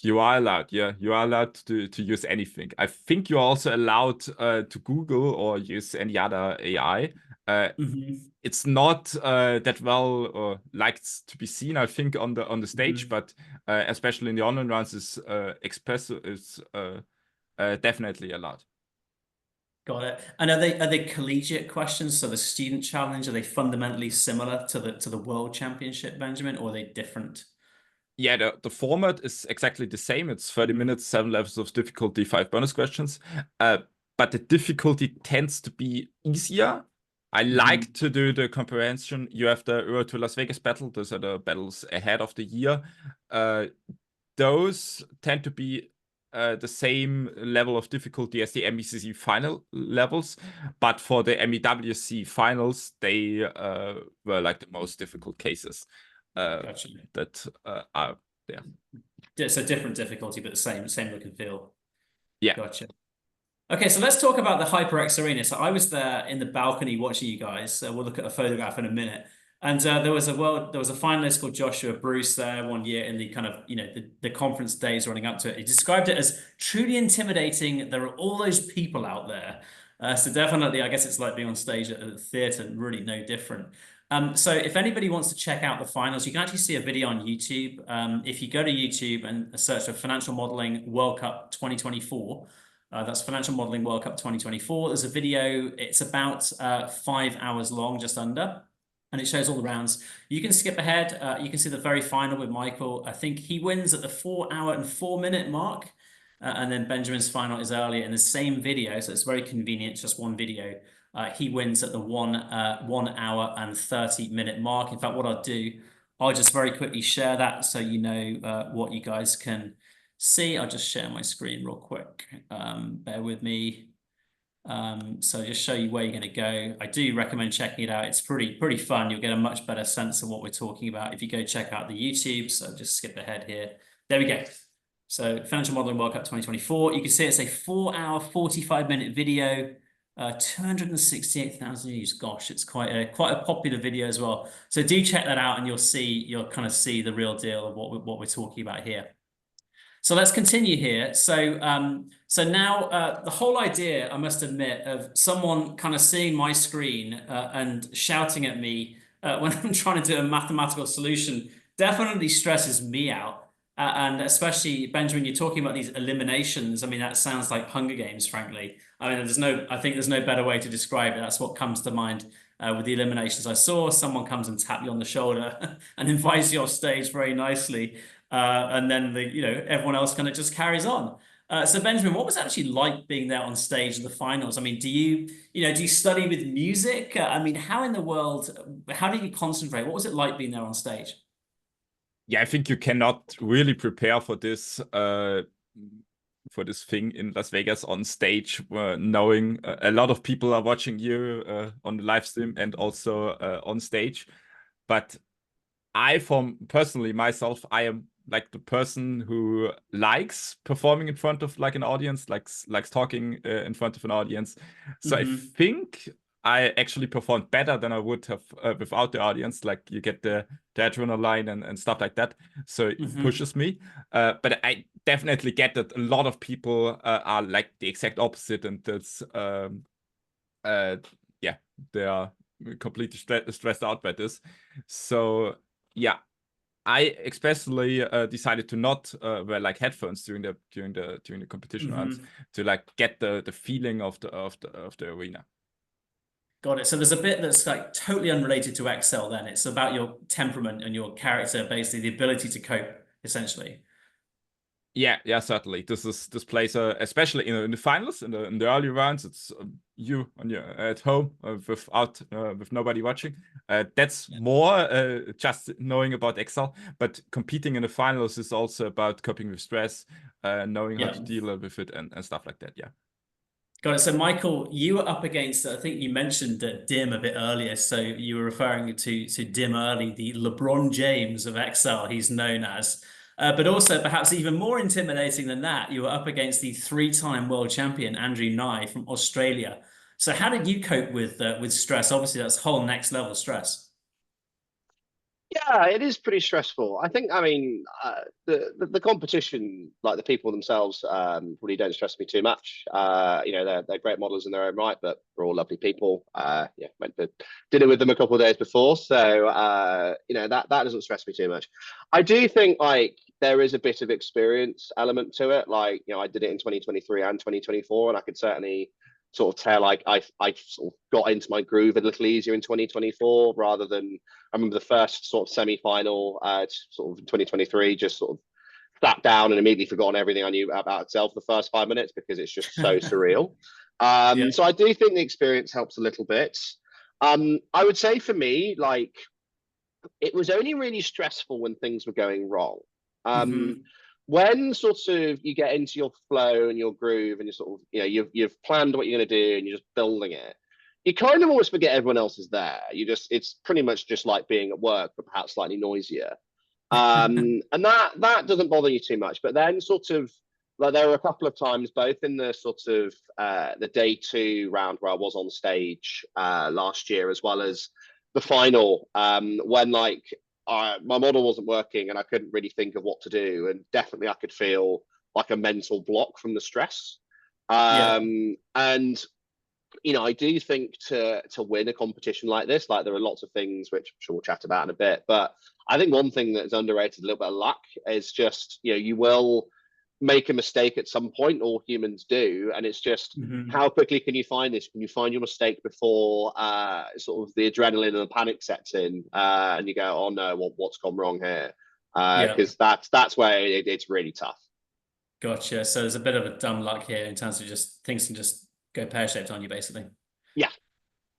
You are allowed, yeah. You are allowed to use anything. I think you're also allowed to Google or use any other AI. It's not that well liked to be seen, I think, on the stage, but especially in the online rounds, is definitely allowed. Got it. And are they collegiate questions? So the student challenge, are they fundamentally similar to the World Championship, Benjamin, or are they different? Yeah, the format is exactly the same. It's 30 minutes, 7 levels of difficulty, 5 bonus questions. But the difficulty tends to be easier. I like to do the comprehension. You have the Euro to Las Vegas battle. Those are the battles ahead of the year. Those tend to be the same level of difficulty as the MECC final levels. But for the MEWC finals, they were like the most difficult cases. Gotcha. That are there. So different difficulty, but the same look and feel. Yeah. Gotcha. Okay, so let's talk about the HyperX Arena. So I was there in the balcony watching you guys. We'll look at a photograph in a minute. And there was a finalist called Joshua Bruce there one year in the kind of, the conference days running up to it. He described it as truly intimidating. There are all those people out there. So definitely, I guess it's like being on stage at a theater, really no different. So if anybody wants to check out the finals, you can actually see a video on YouTube. If you go to YouTube and search for Financial Modeling World Cup 2024, that's Financial Modeling World Cup 2024. There's a video. It's about 5 hours long, just under, and it shows all the rounds. You can skip ahead. You can see the very final with Michael. I think he wins at the 4 hour and 4 minute mark. And then Benjamin's final is earlier in the same video. So it's very convenient, just one video. He wins at the 1 hour and 30 minute mark. In fact, what I'll do, I'll just very quickly share that so you know what you guys can see. I'll just share my screen real quick. Bear with me. So just show you where you're going to go. I do recommend checking it out. It's pretty fun. You'll get a much better sense of what we're talking about if you go check out the YouTube. So just skip ahead here. There we go. So Financial Modeling World Cup 2024. You can see it's a 4 hour, 45 minute video. 268,000 views. Gosh, it's quite a popular video as well. So do check that out, and you'll kind of see the real deal of what we're talking about here. So let's continue here. So now the whole idea, I must admit, of someone kind of seeing my screen and shouting at me when I'm trying to do a mathematical solution definitely stresses me out. And especially, Benjamin, you're talking about these eliminations. I mean, that sounds like Hunger Games, frankly. I mean, I think there's no better way to describe it. That's what comes to mind with the eliminations. I saw someone comes and tap you on the shoulder and invites you off stage very nicely. And then everyone else kind of just carries on. So Benjamin, what was it actually like being there on stage in the finals? I mean, do you study with music? I mean, how in the world, how did you concentrate? What was it like being there on stage? Yeah, I think you cannot really prepare for this thing in Las Vegas on stage, knowing a lot of people are watching you on the live stream and also on stage. But personally myself, I am like the person who likes performing in front of like an audience, likes talking in front of an audience. So I think I actually performed better than I would have without the audience. Like you get the adrenaline and stuff like that. So it pushes me. But I definitely get that a lot of people are like the exact opposite, and that's they are completely stressed out by this. So yeah, I especially decided to not wear like headphones during the competition rounds to like get the feeling of the arena. Got it. So there's a bit that's like totally unrelated to Excel then. It's about your temperament and your character, basically the ability to cope, essentially. Yeah, certainly. This plays especially in the finals, in the early rounds. It's you on your at home without with nobody watching. That's more just knowing about Excel, but competing in the finals is also about coping with stress, knowing how to deal with it and stuff like that. Yeah. Got it. So, Michael, you were up against, I think you mentioned Dim a bit earlier. So you were referring to Dim Early, the LeBron James of Excel, he's known as. But also, perhaps even more intimidating than that, you were up against the three-time world champion, Andrew Nye from Australia. So how did you cope with stress? Obviously, that's whole next level stress. Yeah, it is pretty stressful. I think, I mean, the competition, like the people themselves, really don't stress me too much. You know, they're great models in their own right, but we're all lovely people. Yeah, went to dinner with them a couple of days before, so you know that doesn't stress me too much. I do think like there is a bit of experience element to it. Like, you know, I did it in 2023 and 2024, and I could certainly sort of tell like I sort of got into my groove a little easier in 2024 rather than I remember the first sort of semi-final sort of 2023 just sort of sat down and immediately forgotten everything I knew about itself the first 5 minutes because it's just so surreal. Yeah. So I do think the experience helps a little bit. I would say for me, like it was only really stressful when things were going wrong. Um, when sort of you get into your flow and your groove and you sort of, you know, you've planned what you're going to do and you're just building it, you kind of always forget everyone else is there. You just, it's pretty much just like being at work, but perhaps slightly noisier. And that doesn't bother you too much. But then sort of like there were a couple of times, both in the sort of the day two round where I was on stage last year, as well as the final, when like my model wasn't working and I couldn't really think of what to do, and definitely I could feel like a mental block from the stress. Yeah. And you know, I do think to win a competition like this, like there are lots of things which I'm sure we'll chat about in a bit, but I think one thing that's underrated, a little bit of luck, is just, you know, you will make a mistake at some point, all humans do, and it's just how quickly can you find this? Can you find your mistake before sort of the adrenaline and the panic sets in, and you go, oh no, what's gone wrong here? Yeah. Because that's where it's really tough. Gotcha. So there's a bit of a dumb luck here in terms of just things can just go pear-shaped on you, basically. Yeah.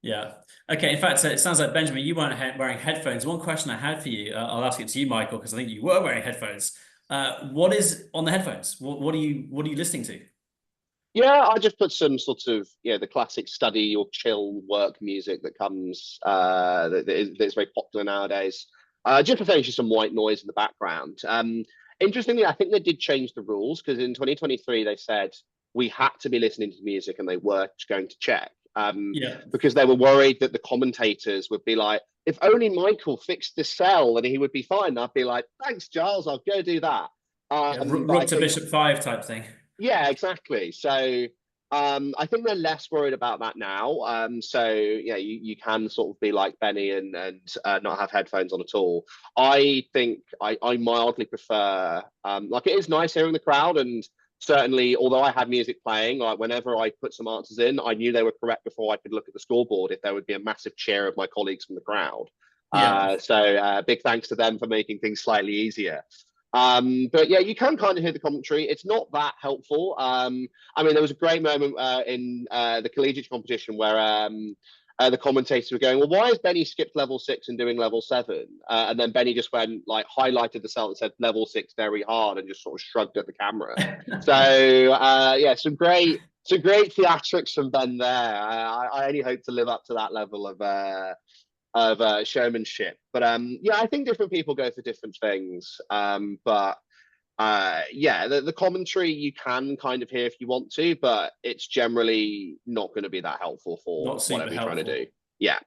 Yeah. Okay. In fact, it sounds like Benjamin, you weren't wearing headphones. One question I had for you, I'll ask it to you, Michael, because I think you were wearing headphones. What is on the headphones? What are you listening to? Yeah, I just put some sort of, you know, the classic study or chill work music that comes that's very popular nowadays. Just essentially some white noise in the background. Interestingly, I think they did change the rules because in 2023 they said we had to be listening to music and they were going to check. Yeah. Because they were worried that the commentators would be like, if only Michael fixed this cell and he would be fine. I'd be like, thanks, Giles, I'll go do that. Yeah. But I Rook to think Bishop 5 type thing. yeah, exactly. So I think they're less worried about that now. So yeah, you can sort of be like Benny and not have headphones on at all. I think I mildly prefer like it is nice hearing the crowd, and certainly although I had music playing, like whenever I put some answers in, I knew they were correct before I could look at the scoreboard if there would be a massive cheer of my colleagues from the crowd. Yeah. So big thanks to them for making things slightly easier. But yeah, you can kind of hear the commentary. It's not that helpful. I mean, there was a great moment in the collegiate competition where the commentators were going, well, why has Benny skipped level 6 and doing level 7? And then Benny just went, like, highlighted the cell and said level 6 very hard and just sort of shrugged at the camera. So yeah, some great theatrics from Ben there. I only hope to live up to that level of showmanship. But yeah, I think different people go for different things. But yeah, the commentary you can kind of hear if you want to, but it's generally not going to be that helpful for Not super whatever you're trying to helpful. do. Yeah.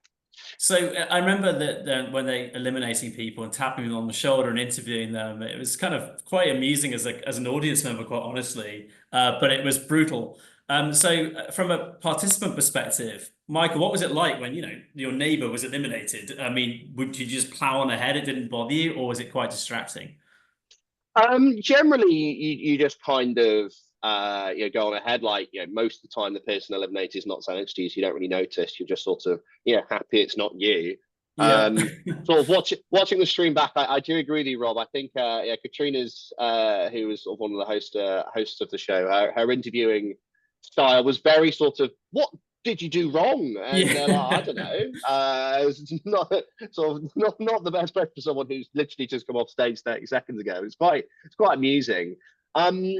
So I remember that when they eliminating people and tapping them on the shoulder and interviewing them, it was kind of quite amusing as an audience member, quite honestly. But it was brutal. So from a participant perspective, Michael, what was it like when, your neighbor was eliminated? I mean, would you just plow on ahead? It didn't bother you, or was it quite distracting? Generally, you just kind of go on ahead. Like, most of the time the person eliminated is not standing next to you, so you don't really notice. You're just sort of happy it's not you. Yeah. Sort of watching the stream back, I do agree with you, Rob. I think Katrina's who was sort of one of the hosts of the show, her interviewing style was very sort of, what did you do wrong? And they're like, I don't Yeah. know. It's not sort of not the best bet for someone who's literally just come off stage 30 seconds ago. It's quite amusing. Um,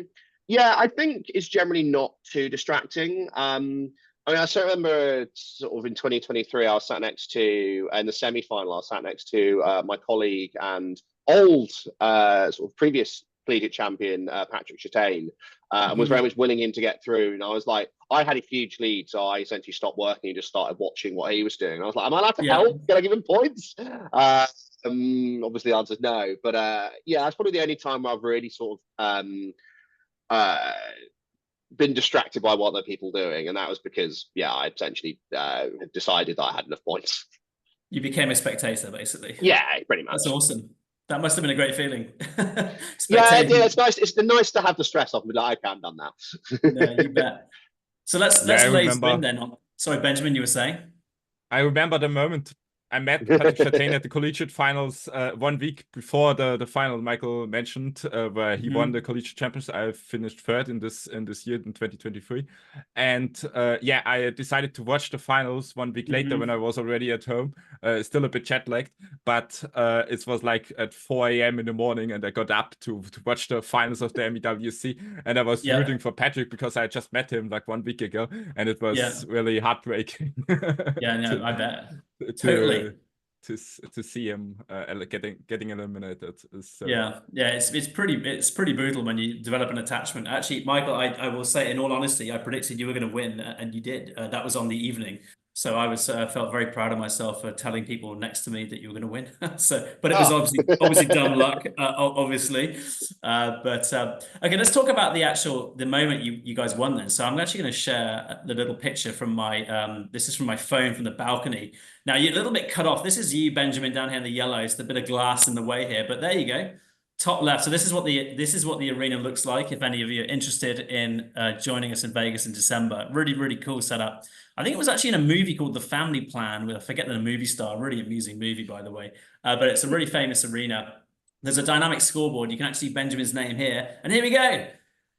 yeah, I think it's generally not too distracting. I mean, I still remember sort of in 2023, I was sat next to, in the semi-final, I was sat next to my colleague and old sort of previous collegiate champion, Patrick Chattain, and was very much willing him to get through. And I was like, I had a huge lead, so I essentially stopped working and just started watching what he was doing. I was like, am I allowed to Yeah. help? Can I give him points? Obviously, the answer is no. But yeah, that's probably the only time where I've really sort of uh, been distracted by what other people doing, and that was because I essentially had decided that I had enough points. You became a spectator, basically. Yeah, pretty That's much. awesome. That must have been a great feeling. Yeah, Spectating. it's nice. It's nice to have the stress off me. Like, I can't done No, you that. bet. So let's Yeah, I laser in remember. then sorry, Benjamin, you were saying? I remember the moment I met Patrick Chattain at the collegiate finals 1 week before the final Michael mentioned, where he won the collegiate championship. I finished third in this year in 2023, and I decided to watch the finals 1 week later when I was already at home, still a bit jet lagged, but it was like at 4 a.m. in the morning, and I got up to watch the finals of the MEWC, and I was Yeah. rooting for Patrick because I just met him like 1 week ago, and it was Yeah. really heartbreaking. Yeah, no, I bet. to Totally. to see him getting eliminated is so. Yeah, it's pretty brutal when you develop an attachment. Actually, Michael, I will say in all honesty, I predicted you were going to win, and you did. That was on the evening, so I was felt very proud of myself for telling people next to me that you were going to win. So, but it was Oh. obviously dumb luck, obviously. But okay, let's talk about the moment you guys won then. So I'm actually going to share the little picture from my this is from my phone from the balcony. Now you're a little bit cut off. This is you, Benjamin, down here in the yellow. It's the bit of glass in the way here, but there you go. Top left. So this is what the arena looks like. If any of you are interested in joining us in Vegas in December, really, really cool setup. I think it was actually in a movie called The Family Plan with, I forget the movie star, really amusing movie, by the way. But it's a really famous arena. There's a dynamic scoreboard. You can actually see Benjamin's name here. And here we go.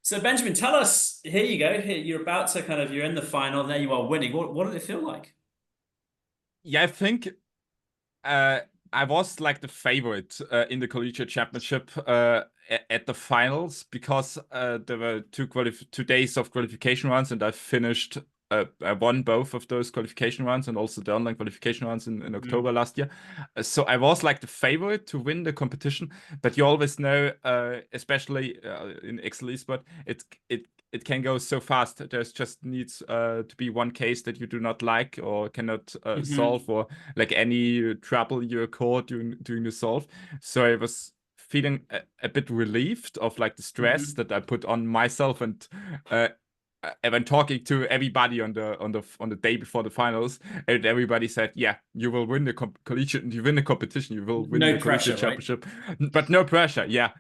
So Benjamin, tell us, here you go. Here, you're about to you're in the final. And there you are winning. What did it feel like? Yeah, I think I was like the favorite in the collegiate championship at the finals because there were 2 days of qualification runs, and I finished. I won both of those qualification runs and also the online qualification runs in October last year. So I was like the favorite to win the competition. But you always know, especially in Excel eSport, it can go so fast. There's just needs to be one case that you do not like or cannot solve, or like any trouble you caught during the solve. So I was feeling a bit relieved of like the stress that I put on myself, and when talking to everybody on the day before the finals, and everybody said, "Yeah, you will win the collegiate, you win the competition, you will win No the pressure, collegiate right? championship," but no pressure. Yeah,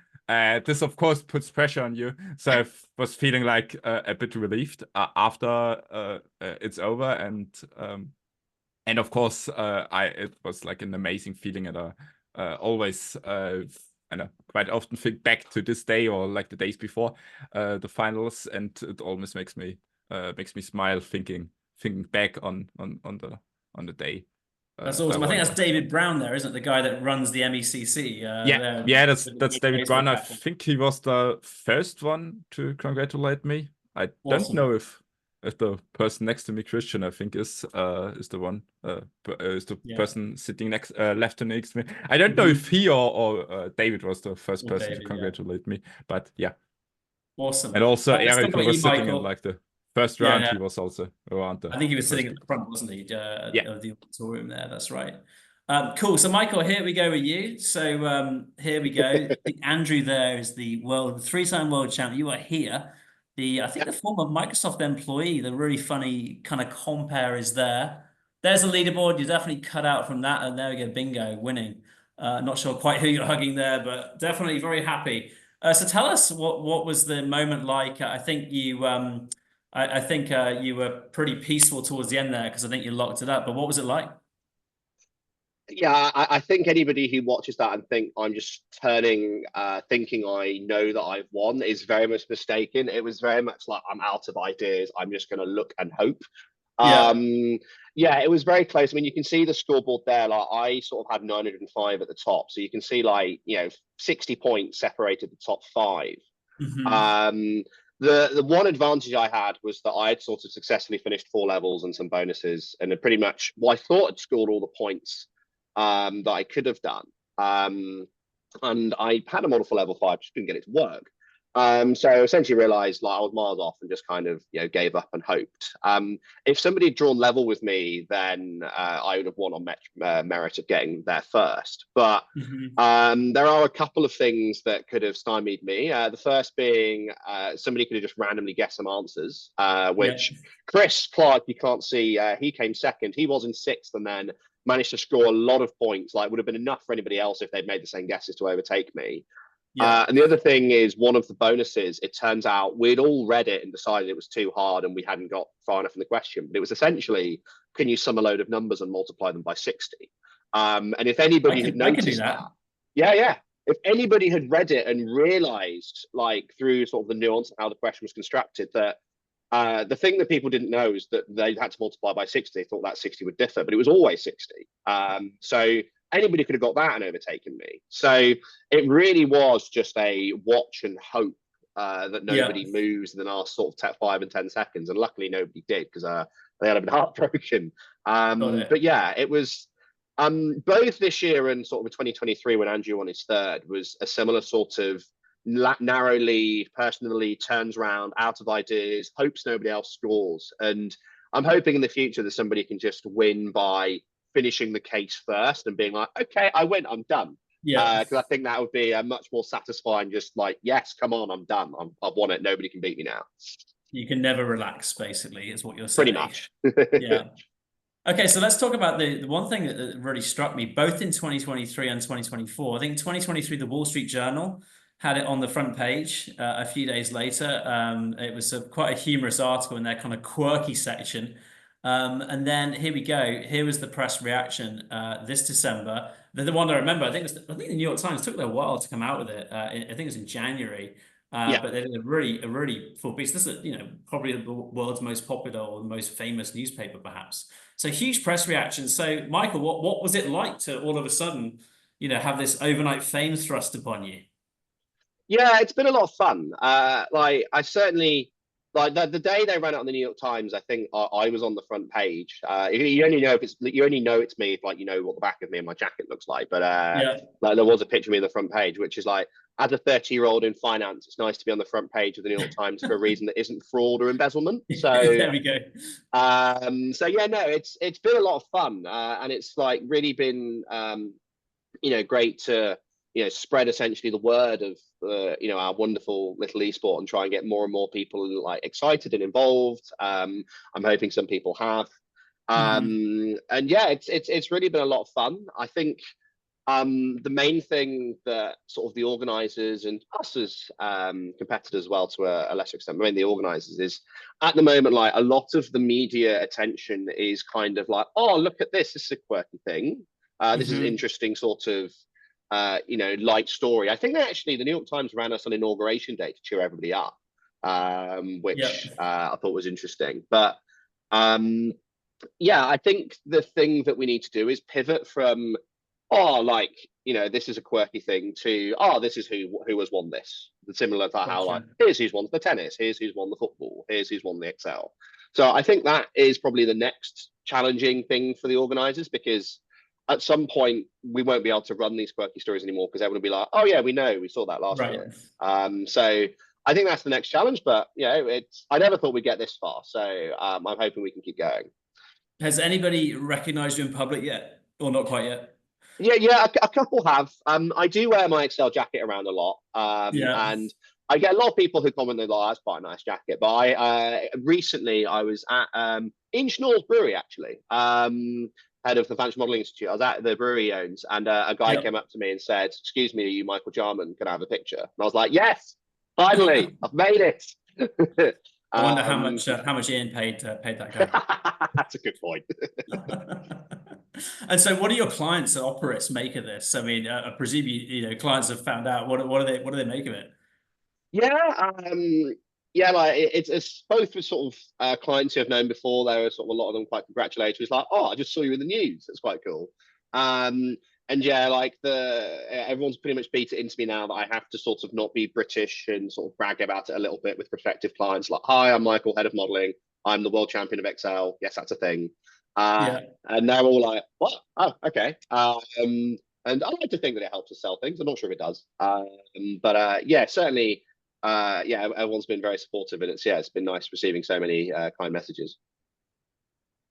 this of course puts pressure on you. So I was feeling like a bit relieved after it's over, and of course it was like an amazing feeling, and always. I know, quite often think back to this day or like the days before the finals, and it almost makes me smile thinking back on the day. That's That awesome. I think one that's was. David Brown there, isn't it? The guy that runs the MECC. Yeah, that's David Baseball Brown. I captain. think he was the first one to congratulate me. I don't Awesome. know if the person next to me, Christian, I think is the one is the Yeah. person sitting left to next to me. I don't know if he or David was the first Well, person to David, yeah. congratulate me, but yeah. Awesome. And also Let's talk Eric, who about you, was sitting in Michael. like the first Yeah, round, yeah. he was also around I think he the was sitting first at pick. the front, wasn't he, Yeah. of the auditorium there? That's right. Cool. So, Michael, here we go with you. So, here we go. Andrew there is the three-time world champion. You are here. I think the former Microsoft employee, the really funny kind of compare is there. There's a leaderboard. You're definitely cut out from that. And there we go, bingo, winning. Not sure quite who you're hugging there, but definitely very happy. So tell us what was the moment like? I think I think you were pretty peaceful towards the end there because I think you locked it up. But what was it like? Yeah, I think anybody who watches that and think I'm just thinking I know that I've won is very much mistaken. It was very much like I'm out of ideas. I'm just going to look and hope. Yeah. Um, yeah, it was very close. I mean, you can see the scoreboard there. Like I sort of had 905 at the top, so you can see 60 points separated the top five. Hmm. Um, the one advantage I had was that I had sort of successfully finished four levels and some bonuses, and pretty much, well, I thought I'd scored all the points that I could have done. And I had a model for level five, just couldn't get it to work. So essentially realized like I was miles off and just kind of gave up and hoped. If somebody had drawn level with me, then I would have won on merit of getting there first. But Hmm. there are a couple of things that could have stymied me. The first being somebody could have just randomly guessed some answers, Yeah. which Chris Clark, you can't see, he came second. He was in sixth and then managed to score a lot of points. Like would have been enough for anybody else if they'd made the same guesses to overtake me. Yeah. And the other thing is one of the bonuses, it turns out we'd all read it and decided it was too hard and we hadn't got far enough in the question. But it was essentially, can you sum a load of numbers and multiply them by 60? And if anybody had I can do noticed that, that. yeah. If anybody had read it and realized, like through sort of the nuance of how the question was constructed, that the thing that people didn't know is that they had to multiply by 60. They thought that 60 would differ, but it was always 60. So anybody could have got that and overtaken me. So it really was just a watch and hope that Yeah. nobody moves in the last sort of 5 and 10 seconds. And luckily nobody did because they had been heartbroken. Got it. But yeah, it was both this year and sort of 2023 when Andrew won his third was a similar sort of narrow lead, personally turns around, out of ideas, hopes nobody else scores. And I'm hoping in the future that somebody can just win by finishing the case first and being like, okay, I win, I'm done. Yeah. Because I think that would be a much more satisfying, just like, yes, come on, I'm done. I've won it. Nobody can beat me now. You can never relax, basically, is what you're Pretty saying. much. Yeah. Okay, so let's talk about the one thing that really struck me both in 2023 and 2024. I think 2023, the Wall Street Journal had it on the front page a few days later. It was quite a humorous article in their kind of quirky section. And then here we go. Here was the press reaction this December. The one I remember, I think the New York Times took their while to come out with it. I think it was in January. Yeah. But they did a really full piece. This is, probably the world's most popular or the most famous newspaper, perhaps. So huge press reaction. So Michael, what was it like to all of a sudden, have this overnight fame thrust upon you? Yeah, it's been a lot of fun. Like I certainly like the day they ran it on the New York Times. I think I was on the front page. You only know if you only know it's me if like you know what the back of me and my jacket looks like. But Yeah. like there was a picture of me on the front page, which is like as a 30-year-old in finance, it's nice to be on the front page of the New York Times for a reason that isn't fraud or embezzlement. So There we go. so yeah, no, it's been a lot of fun, and it's like really been great to spread essentially the word of our wonderful little esport and try and get more and more people like excited and involved. I'm hoping some people have, Hmm. and yeah, it's really been a lot of fun. I think the main thing that sort of the organizers and us as competitors, well, to a lesser extent, I mean, the organizers is at the moment, like a lot of the media attention is kind of like, oh, look at this. This is a quirky thing. This is an Hmm. interesting sort of, light story. I think actually the New York Times ran us on inauguration day to cheer everybody up, Yeah. which I thought was interesting. But um, yeah, I think the thing that we need to do is pivot from like this is a quirky thing to this is who has won this. Similar to how like Gotcha. here's who's won the tennis, here's who's won the football, here's who's won the Excel. So I think that is probably the next challenging thing for the organizers because at some point we won't be able to run these quirky stories anymore because everyone will be like, oh yeah, we saw that last Right. year. So I think that's the next challenge, but it's I never thought we'd get this far. So I'm hoping we can keep going. Has anybody recognized you in public yet, or not quite yet? Yeah, a couple have. I do wear my Excel jacket around a lot, Yeah. and I get a lot of people who comment that, like, that's quite a nice jacket. But recently I was at Inch North Brewery, actually, head of the Fantasy Modeling Institute. I was at the brewery he owns, and a guy came up to me and said, "Excuse me, are you Michael Jarman? Can I have a picture?" And I was like, "Yes, finally, I've made it." I wonder how much Ian paid that guy. That's a good point. And so, what do your clients at Operis make of this? I mean, I presume clients have found out. What do they make of it? Yeah, yeah, like it's both with sort of clients who have known before. There are sort of a lot of them quite congratulatory. It's like, oh, I just saw you in the news. That's quite cool. And yeah, like everyone's pretty much beat it into me now that I have to sort of not be British and sort of brag about it a little bit with prospective clients. Like, hi, I'm Michael, head of modeling. I'm the world champion of Excel. Yes, that's a thing. Yeah. And they're all like, what? Oh, okay. And I like to think that it helps us sell things. I'm not sure if it does. But yeah, certainly. Yeah, everyone's been very supportive, and it's been nice receiving so many kind messages.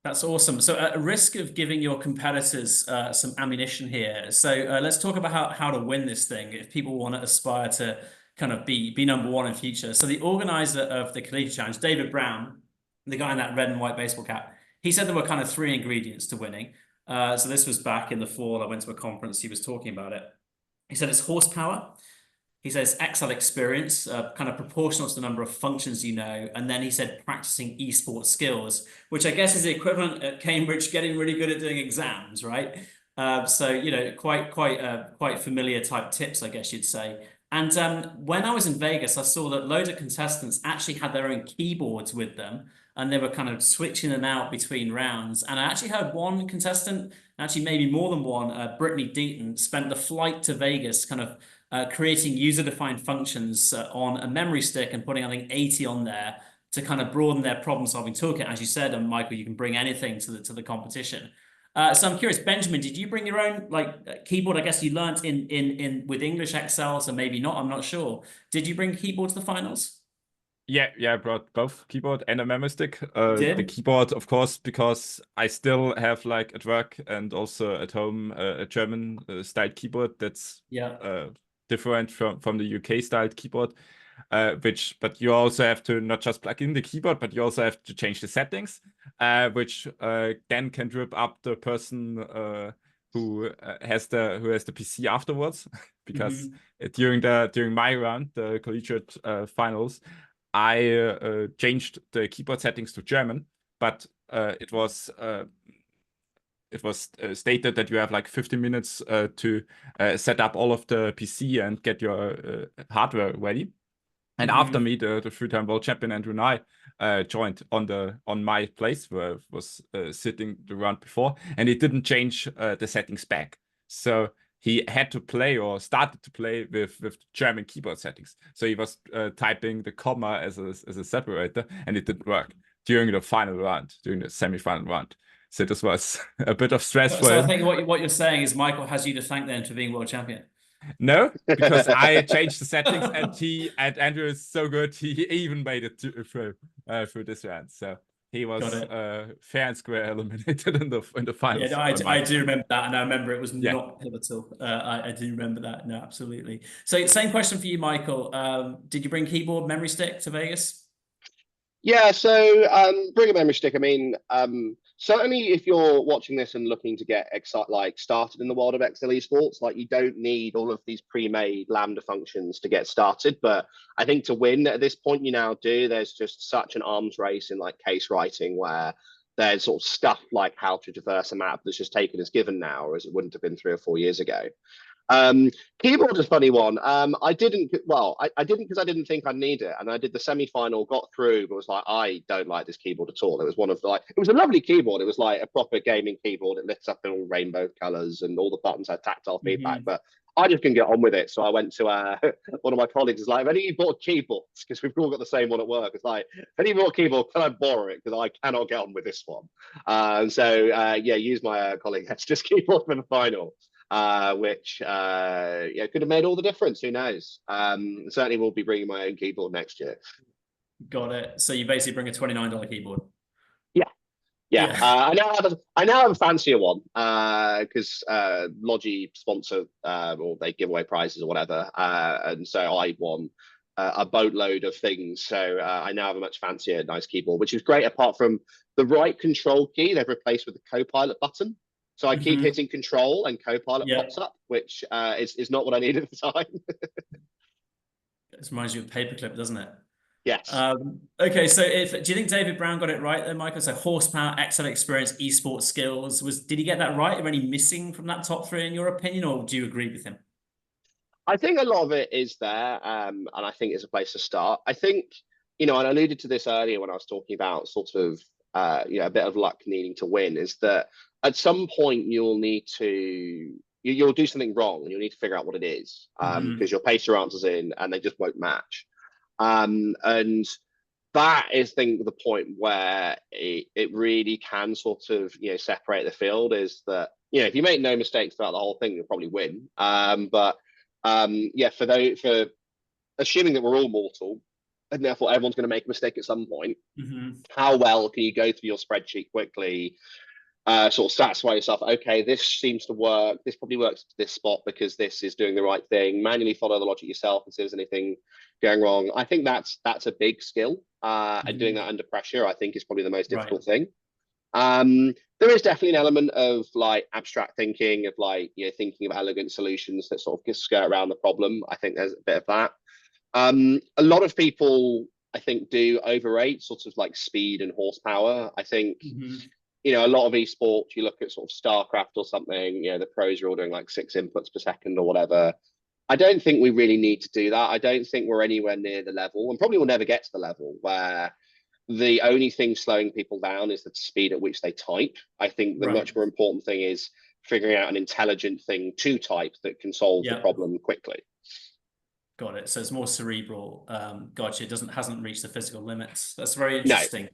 That's awesome. So, at risk of giving your competitors some ammunition here, so let's talk about how to win this thing if people want to aspire to kind of be number one in future. So, the organizer of the Collegiate Challenge, David Brown, the guy in that red and white baseball cap, he said there were kind of three ingredients to winning. So, this was back in the fall. I went to a conference. He was talking about it. He said it's horsepower. He says Excel experience, kind of proportional to the number of functions you know. And then he said practicing esports skills, which I guess is the equivalent at Cambridge getting really good at doing exams, right? So, quite familiar type tips, I guess you'd say. And when I was in Vegas, I saw that loads of contestants actually had their own keyboards with them, and they were kind of switching them out between rounds. And I actually heard one contestant, actually maybe more than one, Brittany Deaton, spent the flight to Vegas kind of creating user-defined functions on a memory stick and putting, I think, 80 on there to kind of broaden their problem-solving toolkit. As you said, and Michael, you can bring anything to the competition. So I'm curious, Benjamin, did you bring your own keyboard? I guess you learnt in with English Excel, so maybe not. I'm not sure. Did you bring a keyboard to the finals? Yeah, I brought both keyboard and a memory stick. Did? The keyboard, of course, because I still have like at work and also at home a German styled keyboard that's different from the UK styled keyboard. But you also have to not just plug in the keyboard, but you also have to change the settings, which then can trip up the person who has the PC afterwards, because during my round, the collegiate finals, I changed the keyboard settings to German, but it was stated that you have like 15 minutes to set up all of the PC and get your hardware ready. And after me, the three-time world champion Andrew Nye joined on my place where I was sitting the round before, and he didn't change the settings back. So he had to play or started to play with German keyboard settings. So he was typing the comma as a separator, and it didn't work during the final round, during the semi-final round. So this was a bit of stress for him. I think what you're saying is Michael has you to thank then for being world champion. No, because I changed the settings, and Andrew is so good, he even made it through this round. So he was fair and square eliminated in the finals. Yeah, no, I do remember that, and I remember it was not pivotal. I do remember that. No, absolutely. So same question for you, Michael. Did you bring keyboard, memory stick to Vegas? Yeah, so bring a memory stick. I mean, certainly if you're watching this and looking to get started in the world of Excel esports, like you don't need all of these pre-made Lambda functions to get started. But I think to win at this point, you now do. There's just such an arms race in like case writing where there's sort of stuff like how to traverse a map that's just taken as given now, or as it wouldn't have been 3 or 4 years ago. Keyboard is a funny one. I didn't because I didn't think I'd need it, and I did the semi-final, got through, but was like, I don't like this keyboard at all. It was it was a lovely keyboard. It was like a proper gaming keyboard. It lifts up in all rainbow colors, and all the buttons had tactile feedback. But I just couldn't get on with it, so I went to one of my colleagues. Is like, if any of you bought keyboards, because we've all got the same one at work. It's like, if any of you bought a keyboard, can I borrow it? Because I cannot get on with this one. Use my colleague Hester's keyboard for the final. Which could have made all the difference. Who knows? Certainly will be bringing my own keyboard next year. Got it. So you basically bring a $29 keyboard. Yeah. I now have a fancier one because Logi sponsor or they give away prizes or whatever, and so I won a boatload of things. So I now have a much fancier, nice keyboard, which is great. Apart from the right control key, they've replaced with the Copilot button. So I keep hitting control and Copilot pops up, which is not what I need at the time. It reminds you of Paperclip, doesn't it? Yes. Okay, so do you think David Brown got it right there, Michael? So horsepower, Excel experience, esports skills. Did he get that right? Are any missing from that top three in your opinion, or do you agree with him? I think a lot of it is there, and I think it's a place to start. I think, and I alluded to this earlier when I was talking about sort of, a bit of luck needing to win, is that at some point you'll need to, you'll do something wrong and you'll need to figure out what it is, because you'll paste your answers in and they just won't match. And that is, I think, the point where it really can sort of, separate the field, is that, if you make no mistakes throughout the whole thing, you'll probably win. But for assuming that we're all mortal and therefore everyone's going to make a mistake at some point, how well can you go through your spreadsheet quickly, sort of satisfy yourself, okay, this seems to work, this probably works to this spot because this is doing the right thing, manually follow the logic yourself and see if there's anything going wrong. I think that's a big skill, and doing that under pressure, I think, is probably the most difficult thing. There is definitely an element of like abstract thinking, of like, thinking of elegant solutions that sort of skirt around the problem. I think there's a bit of that. A lot of people, I think, do overrate sort of like speed and horsepower. I think, a lot of esports, you look at sort of StarCraft or something, the pros are all doing like 6 inputs per second or whatever. I don't think we really need to do that. I don't think we're anywhere near the level, and probably will never get to the level where the only thing slowing people down is the speed at which they type. I think the much more important thing is figuring out an intelligent thing to type that can solve the problem quickly. Got it. So it's more cerebral. Gotcha. It hasn't reached the physical limits. That's very interesting.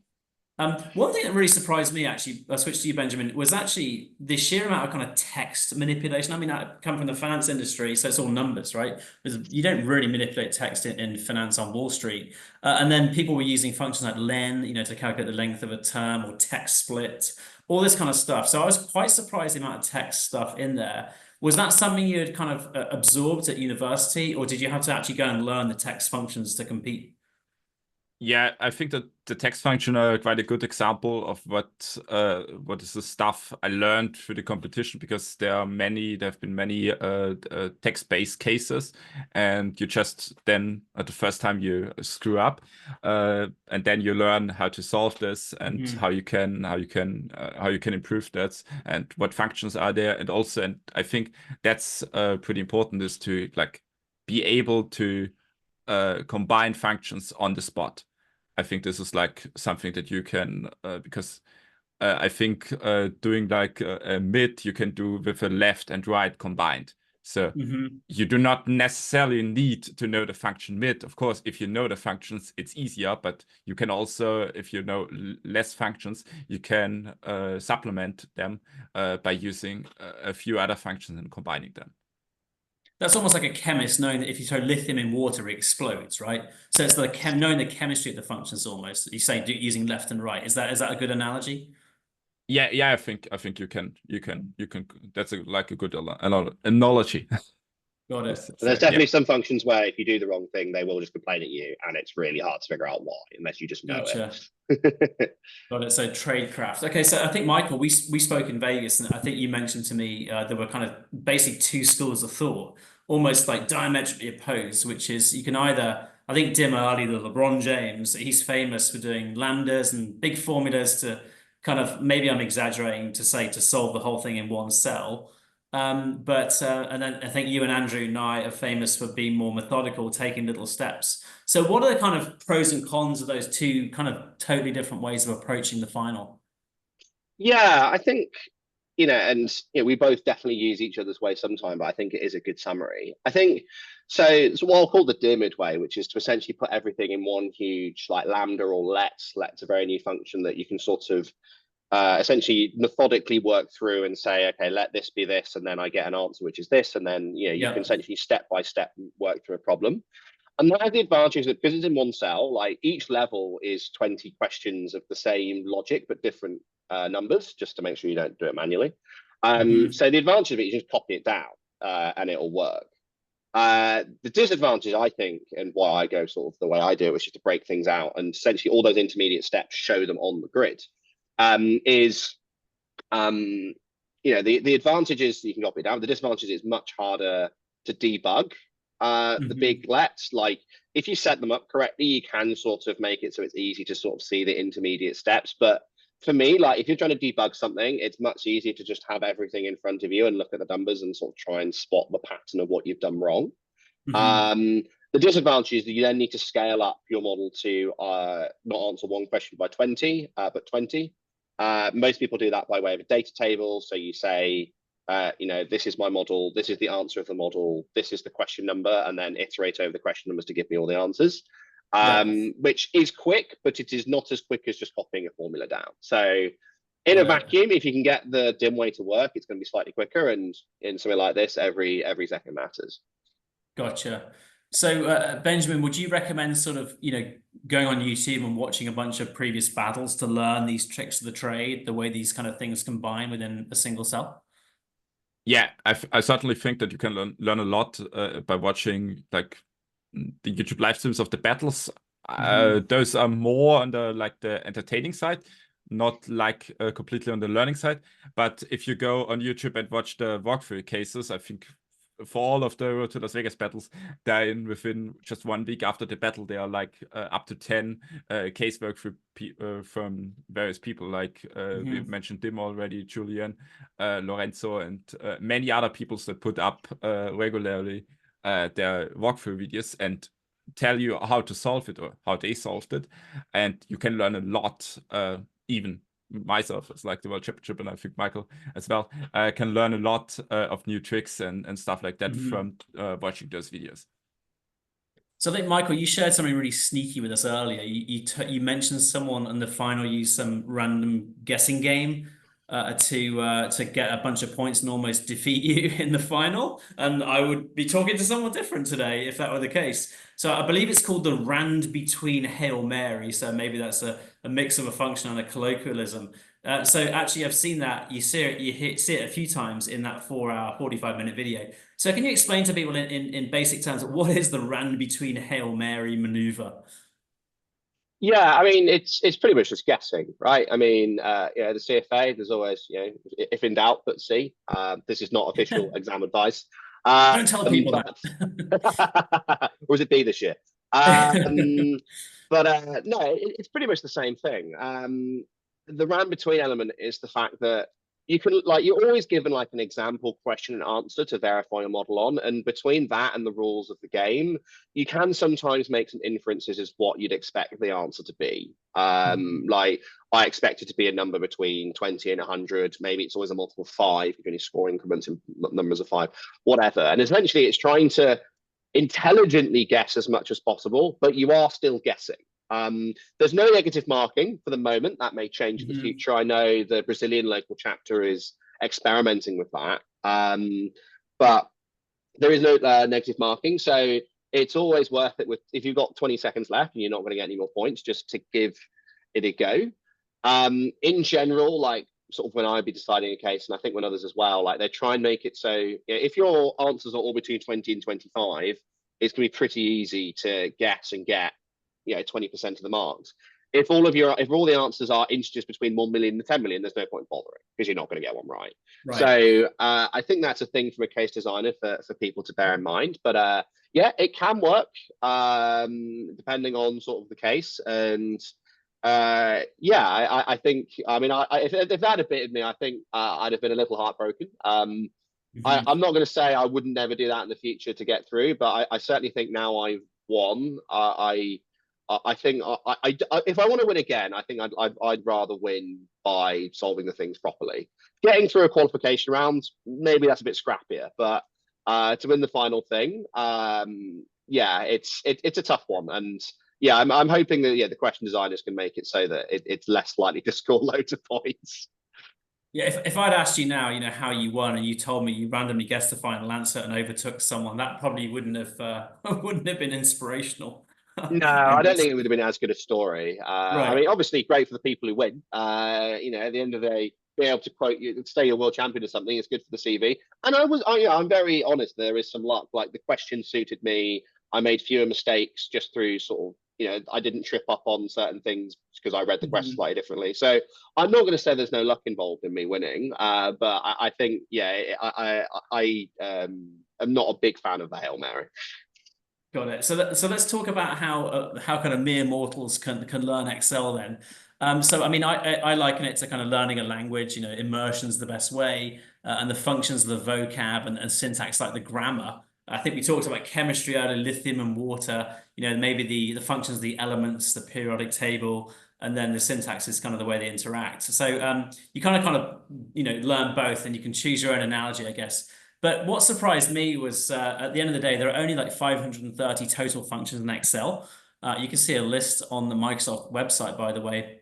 One thing that really surprised me, actually, I switched to you, Benjamin, was actually the sheer amount of kind of text manipulation. I mean, I come from the finance industry, so it's all numbers, right? You don't really manipulate text in finance on Wall Street. And then people were using functions like len, to calculate the length of a term, or text split, all this kind of stuff. So I was quite surprised the amount of text stuff in there. Was that something you had kind of absorbed at university, or did you have to actually go and learn the text functions to compete? Yeah, I think that the text function are quite a good example of what is the stuff I learned through the competition, because there have been many text-based cases, and you just then at the first time you screw up, and then you learn how to solve this, and how you can improve that, and what functions are there, and I think that's pretty important, is to like be able to combine functions on the spot. I think this is like something that you can, because I think doing like a mid you can do with a left and right combined. So you do not necessarily need to know the function mid. Of course, if you know the functions, it's easier, but you can also, if you know less functions, you can supplement them by using a few other functions and combining them. That's almost like a chemist knowing that if you throw lithium in water, it explodes, right? So it's like knowing the chemistry of the functions almost. You say using left and right. Is that a good analogy? Yeah. I think you can. That's like a good analogy. Got it. There's definitely some functions where if you do the wrong thing, they will just complain at you, and it's really hard to figure out why unless you just know it. Got it. So tradecraft. Okay, so I think, Michael, we spoke in Vegas, and I think you mentioned to me there were kind of basically 2 schools of thought, almost like diametrically opposed, which is you can either, I think Dim Early, the LeBron James, he's famous for doing lambdas and big formulas to kind of, maybe I'm exaggerating to say, to solve the whole thing in one cell. And then I think you and Andrew and I are famous for being more methodical, taking little steps. So what are the kind of pros and cons of those 2 kind of totally different ways of approaching the final? Yeah, I think, and we both definitely use each other's way sometime, but I think it is a good summary. I think so what I'll call the Dermid way, which is to essentially put everything in one huge like lambda or let's a very new function that you can sort of essentially methodically work through and say, okay, let this be this, and then I get an answer which is this, and then you can essentially step by step work through a problem. And that has the advantage that because it's in one cell, like each level is 20 questions of the same logic but different numbers, just to make sure you don't do it manually. So the advantage of it is just copy it down and it'll work. The disadvantage, I think, and why I go sort of the way I do it, which is to break things out and essentially all those intermediate steps, show them on the grid, is the advantage is you can copy it down. The disadvantage is much harder to debug. The big lets, like if you set them up correctly, you can sort of make it so it's easy to sort of see the intermediate steps. But for me, like if you're trying to debug something, it's much easier to just have everything in front of you and look at the numbers and sort of try and spot the pattern of what you've done wrong. The disadvantage is that you then need to scale up your model to not answer one question by 20, but 20. Most people do that by way of a data table. So you say, this is my model, this is the answer of the model, this is the question number, and then iterate over the question numbers to give me all the answers, which is quick, but it is not as quick as just copying a formula down. So in a vacuum, if you can get the dim way to work, it's going to be slightly quicker. And in something like this, every second matters. Gotcha. So, Benjamin, would you recommend sort of, going on YouTube and watching a bunch of previous battles to learn these tricks of the trade, the way these kind of things combine within a single cell? Yeah, I certainly think that you can learn a lot by watching like the YouTube live streams of the battles. Those are more on the entertaining side, not like completely on the learning side. But if you go on YouTube and watch the walkthrough cases, I think for all of the Road to Las Vegas battles, they're within just 1 week after the battle, they are like up to 10 casework from various people. Like we mentioned Dim already, Julian, Lorenzo, and many other people that put up regularly their walkthrough videos and tell you how to solve it or how they solved it. And you can learn a lot, even myself as like the world championship, and I think Michael as well can learn a lot of new tricks and stuff like that from watching those videos. So I think, Michael, you shared something really sneaky with us earlier. You mentioned someone in the final used some random guessing game to get a bunch of points and almost defeat you in the final. And I would be talking to someone different today if that were the case. So I believe it's called the Rand between Hail Mary. So maybe that's a mix of a function and a colloquialism. So actually, I've seen that. You see it, see it a few times in that 4-hour, 45-minute video. So can you explain to people in basic terms, what is the Rand between Hail Mary maneuver? Yeah, I mean, it's pretty much just guessing, right? I mean, the CFA, there's always, if in doubt, put C. This is not official exam advice. Don't tell people that. Or was it B this year? But no, it's pretty much the same thing. The round between element is the fact that you can, like, you're always given like an example question and answer to verify your model on, and between that and the rules of the game, you can sometimes make some inferences as what you'd expect the answer to be. Like I expect it to be a number between 20 and 100. Maybe it's always a multiple of 5. You're going to score increments in numbers of 5, whatever. And essentially, it's trying to intelligently guess as much as possible, but you are still guessing. There's no negative marking for the moment. That may change in the future. I know the Brazilian local chapter is experimenting with that, but there is no negative marking. So it's always worth it if you've got 20 seconds left and you're not going to get any more points, just to give it a go. In general, like sort of when I'd be deciding a case, and I think when others as well, like they try and make it so if your answers are all between 20 and 25, it's going to be pretty easy to guess and get 20% of the marks. If all the answers are integers between 1 million and 10 million, there's no point bothering because you're not going to get one right. So I think that's a thing from a case designer for people to bear in mind. But it can work depending on sort of the case. And I think, I mean, if that had bitten me, I think I'd have been a little heartbroken. I'm not going to say I wouldn't never do that in the future to get through, but I certainly think now I've won. I think if I want to win again, I think I'd rather win by solving the things properly. Getting through a qualification round, maybe that's a bit scrappier, but to win the final thing, it's a tough one. And I'm hoping that the question designers can make it so that it's less likely to score loads of points. Yeah, if I'd asked you now, how you won, and you told me you randomly guessed the final answer and overtook someone, that probably wouldn't have been inspirational. No, I don't think it would have been as good a story. Right. I mean, obviously great for the people who win. At the end of the day, be able to quote you, say you're world champion or something. It's good for the CV. And I'm very honest. There is some luck. Like the question suited me. I made fewer mistakes just through sort of, I didn't trip up on certain things because I read the question slightly differently. So I'm not going to say there's no luck involved in me winning, but I think, yeah, I am not a big fan of the Hail Mary. Got it. So let's talk about how kind of mere mortals can learn Excel then. So I mean, I liken it to kind of learning a language. Immersion's the best way, and the functions of the vocab and syntax, like the grammar. I think we talked about chemistry earlier, lithium and water. Maybe the functions of the elements, the periodic table, and then the syntax is kind of the way they interact. So you kind of learn both, and you can choose your own analogy, I guess. But what surprised me was at the end of the day, there are only like 530 total functions in Excel. You can see a list on the Microsoft website, by the way.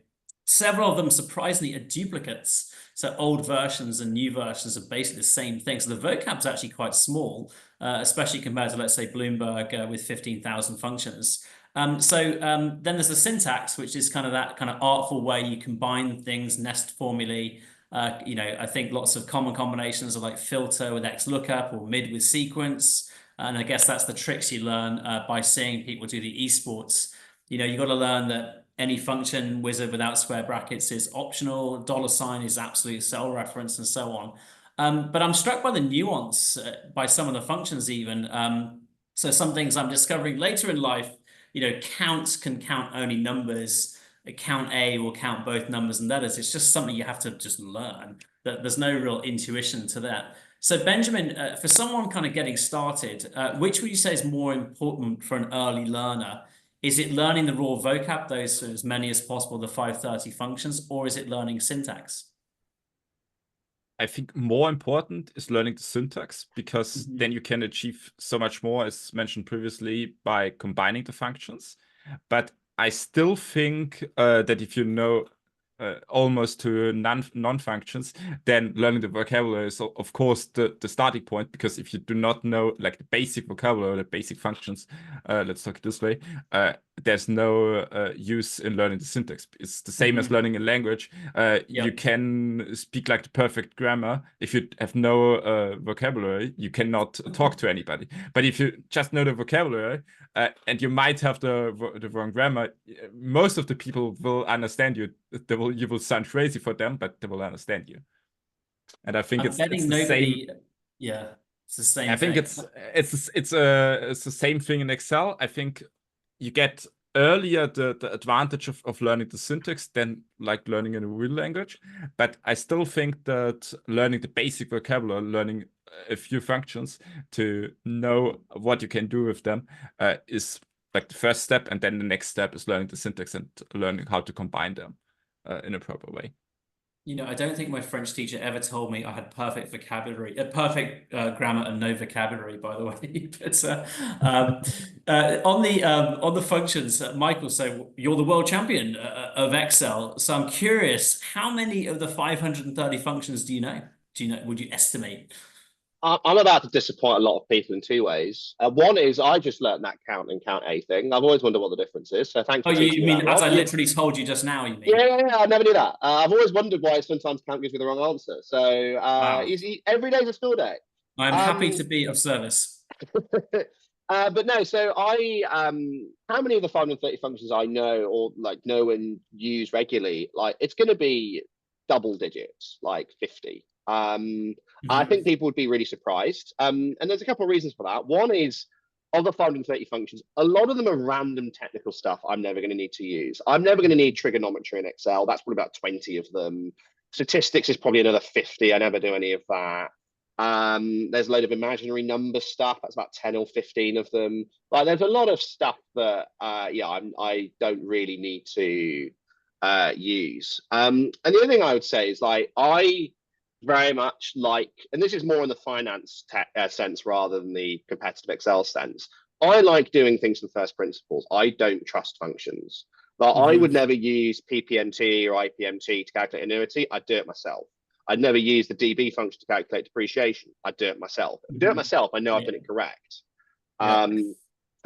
Several of them, surprisingly, are duplicates. So old versions and new versions are basically the same thing. So the vocab is actually quite small, especially compared to, let's say, Bloomberg with 15,000 functions. Then there's the syntax, which is kind of that kind of artful way you combine things, nest formulae. I think lots of common combinations of like filter with XLOOKUP or mid with sequence. And I guess that's the tricks you learn by seeing people do the esports. You got to learn that any function wizard without square brackets is optional. $sign is absolute cell reference and so on. But I'm struck by the nuance by some of the functions even. So some things I'm discovering later in life, counts can count only numbers. Count A will count both numbers and letters. It's just something you have to just learn. That there's no real intuition to that. So Benjamin, for someone kind of getting started, which would you say is more important for an early learner? Is it learning the raw vocab, those as many as possible, the 530 functions, or is it learning syntax? I think more important is learning the syntax, because then you can achieve so much more, as mentioned previously, by combining the functions. But I still think that if you know almost to non-functions, then learning the vocabulary is, of course, the starting point. Because if you do not know like the basic vocabulary, the basic functions, let's talk it this way, there's no use in learning the syntax. It's the same as learning a language. You can speak like the perfect grammar. If you have no vocabulary, you cannot talk to anybody. But if you just know the vocabulary, and you might have the wrong grammar, most of the people will understand you. You will sound crazy for them, but they will understand you. And I think it's the same. Yeah, it's the same. I think it's the same thing in Excel. I think you get earlier the advantage of learning the syntax than like learning in a real language. But I still think that learning the basic vocabulary, learning a few functions to know what you can do with them, is like the first step. And then the next step is learning the syntax and learning how to combine them in a proper way. I don't think my French teacher ever told me I had perfect vocabulary, perfect grammar and no vocabulary, by the way. But on the functions, Michael, so you're the world champion of Excel. So I'm curious, how many of the 530 functions do you know? Would you estimate? I'm about to disappoint a lot of people in two ways. One is I just learned that count and count A thing. I've always wondered what the difference is. So thanks for teaching me that, as Rob. I literally told you just now, you mean? Yeah, I never knew that. I've always wondered why sometimes count gives me the wrong answer. So Wow. every day's a school day. I'm happy to be of service. But no, so how many of the 530 functions I know or like know and use regularly, like it's going to be double digits, like 50. I think people would be really surprised. And there's a couple of reasons for that. One is, of the 530 functions, a lot of them are random technical stuff I'm never going to need to use. I'm never going to need trigonometry in Excel. That's probably about 20 of them. Statistics is probably another 50. I never do any of that. There's a load of imaginary number stuff. That's about 10 or 15 of them. Like, there's a lot of stuff that, I don't really need to use. And the other thing I would say is, like, I very much like, and this is more in the finance sense rather than the competitive Excel sense, I like doing things from first principles. I don't trust functions. Like, I would never use PPMT or IPMT to calculate annuity. I'd do it myself. I'd never use the DB function to calculate depreciation. I'd do it myself. If I do it myself, I know I've done it correct. And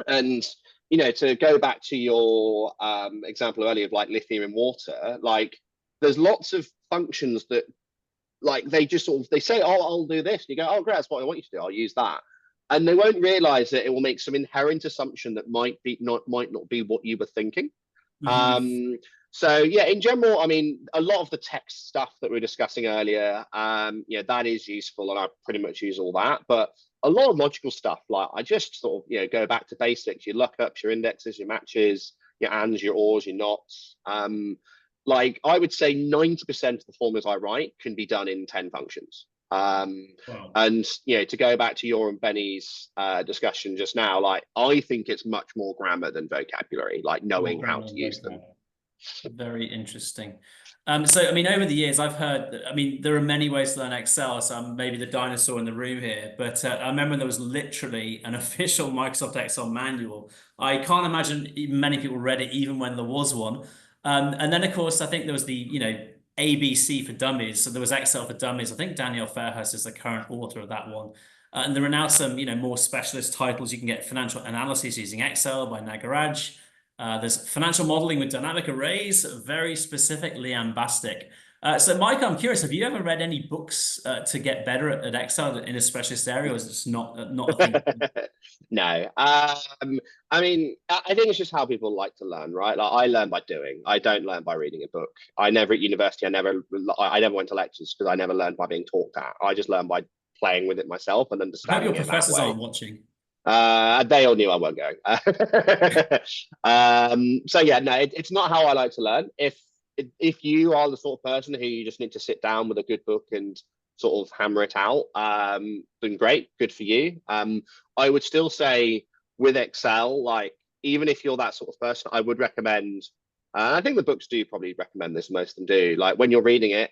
to go back to your example earlier of like lithium in water, like there's lots of functions that like they just sort of they say, "Oh, I'll do this." You go, "Oh, great, that's what I want you to do. I'll use that." And they won't realize that it will make some inherent assumption that might not be what you were thinking. Mhm. So yeah, in general, I mean, a lot of the text stuff that we were discussing earlier, yeah, that is useful, and I pretty much use all that. But a lot of logical stuff, like I just sort of go back to basics, your lookups, your indexes, your matches, your ands, your ors, your nots. Like I would say 90% of the formulas I write can be done in 10 functions. Wow. And to go back to your and Benny's discussion just now, like I think it's much more grammar than vocabulary, like More knowing how grammar to and use them. vocab. Very interesting. So, I mean, over the years, I've heard, I mean, there are many ways to learn Excel. So I'm maybe the dinosaur in the room here, but I remember there was literally an official Microsoft Excel manual. I can't imagine many people read it even when there was one. And then, of course, I think there was the, ABC for Dummies. So there was Excel for Dummies. I think Danielle Fairhurst is the current author of that one. And there are now some, more specialist titles. You can get financial analysis using Excel by Nagaraj. There's financial modeling with dynamic arrays, very specific, Liam Bastic. So, Mike, I'm curious, have you ever read any books to get better at Excel in a specialist area, or is it not a thing? No, I mean, I think it's just how people like to learn, right? Like I learn by doing. I don't learn by reading a book. I never at university. I never went to lectures because I never learned by being talked at. I just learned by playing with it myself and I hope your understanding it that professors way. aren't watching. They all knew I wasn't going. So yeah, no, it's not how I like to learn. If you are the sort of person who you just need to sit down with a good book and sort of hammer it out, then great, good for you. I would still say with Excel, like even if you're that sort of person, I would recommend. I think the books do probably recommend this. Most of them do. Like when you're reading it,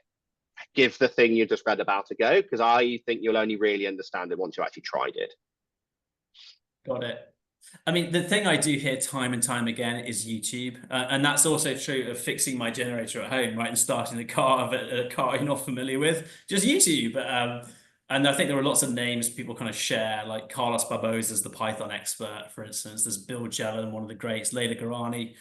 give the thing you just read about a go because I think you'll only really understand it once you actually tried it. Got it. I mean, the thing I do hear time and time again is YouTube, and that's also true of fixing my generator at home, right, and starting the car of a car you're not familiar with, just YouTube. And I think there are lots of names people kind of share, like Carlos Barbosa is the Python expert, for instance. There's Bill Jelen, one of the greats, Leila Garani,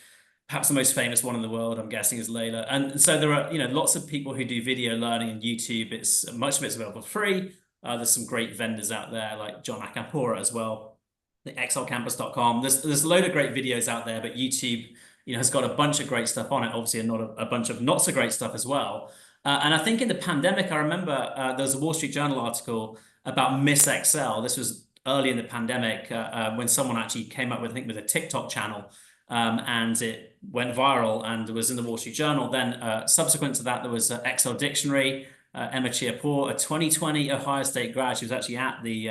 perhaps the most famous one in the world, I'm guessing, is Layla. And so there are, lots of people who do video learning on YouTube. It's much of it's available for free. There's some great vendors out there like John Akampora as well, the excelcampus.com. There's a load of great videos out there, but YouTube, has got a bunch of great stuff on it, obviously, and not a bunch of not so great stuff as well. And I think in the pandemic, I remember there was a Wall Street Journal article about Miss Excel. This was early in the pandemic when someone actually came up with, I think, with a TikTok channel, and it went viral and was in the Wall Street Journal. Then subsequent to that, there was Excel Dictionary, Emma Chiapur, a 2020 Ohio State grad. She was actually at the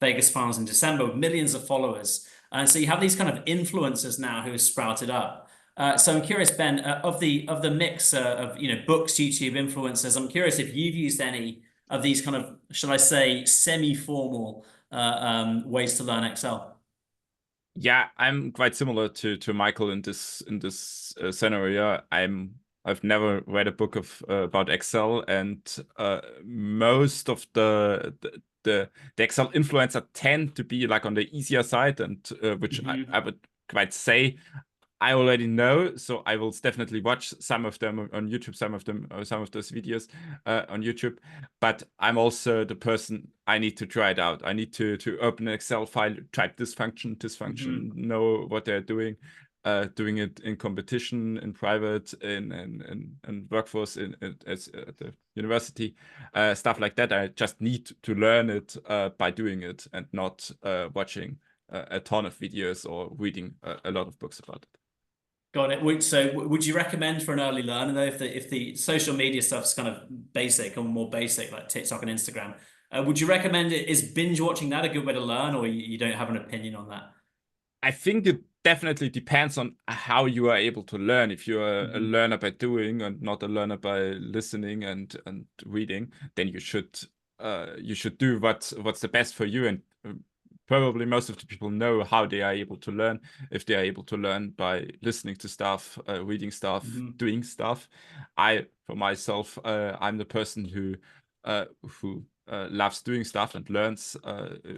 Vegas Finals in December with millions of followers. And so you have these kind of influencers now who have sprouted up. So I'm curious, Ben, of the mix of books, YouTube influencers, I'm curious if you've used any of these kind of, shall I say, semi-formal ways to learn Excel. Yeah, I'm quite similar to Michael in this scenario. I've never read a book of about Excel, and most of the Excel influencer tend to be like on the easier side, and which I would quite say I already know, so I will definitely watch some of them on YouTube, some of those videos on YouTube. But I'm also the person, I need to try it out. I need to open an Excel file, type this function, know what they're doing it in competition, in private, in workforce, at the university, stuff like that. I just need to learn it by doing it and not watching a ton of videos or reading a lot of books about it. Got it. So would you recommend for an early learner though, if the social media stuff's kind of basic or more basic like TikTok and Instagram, would you recommend it? Is binge watching that a good way to learn, or you don't have an opinion on that? I think it definitely depends on how you are able to learn. If you're a learner by doing and not a learner by listening and reading, then you should do what's the best for you. And probably most of the people know how they are able to learn. If they are able to learn by listening to stuff, reading stuff, doing stuff. For myself, I'm the person who loves doing stuff and learns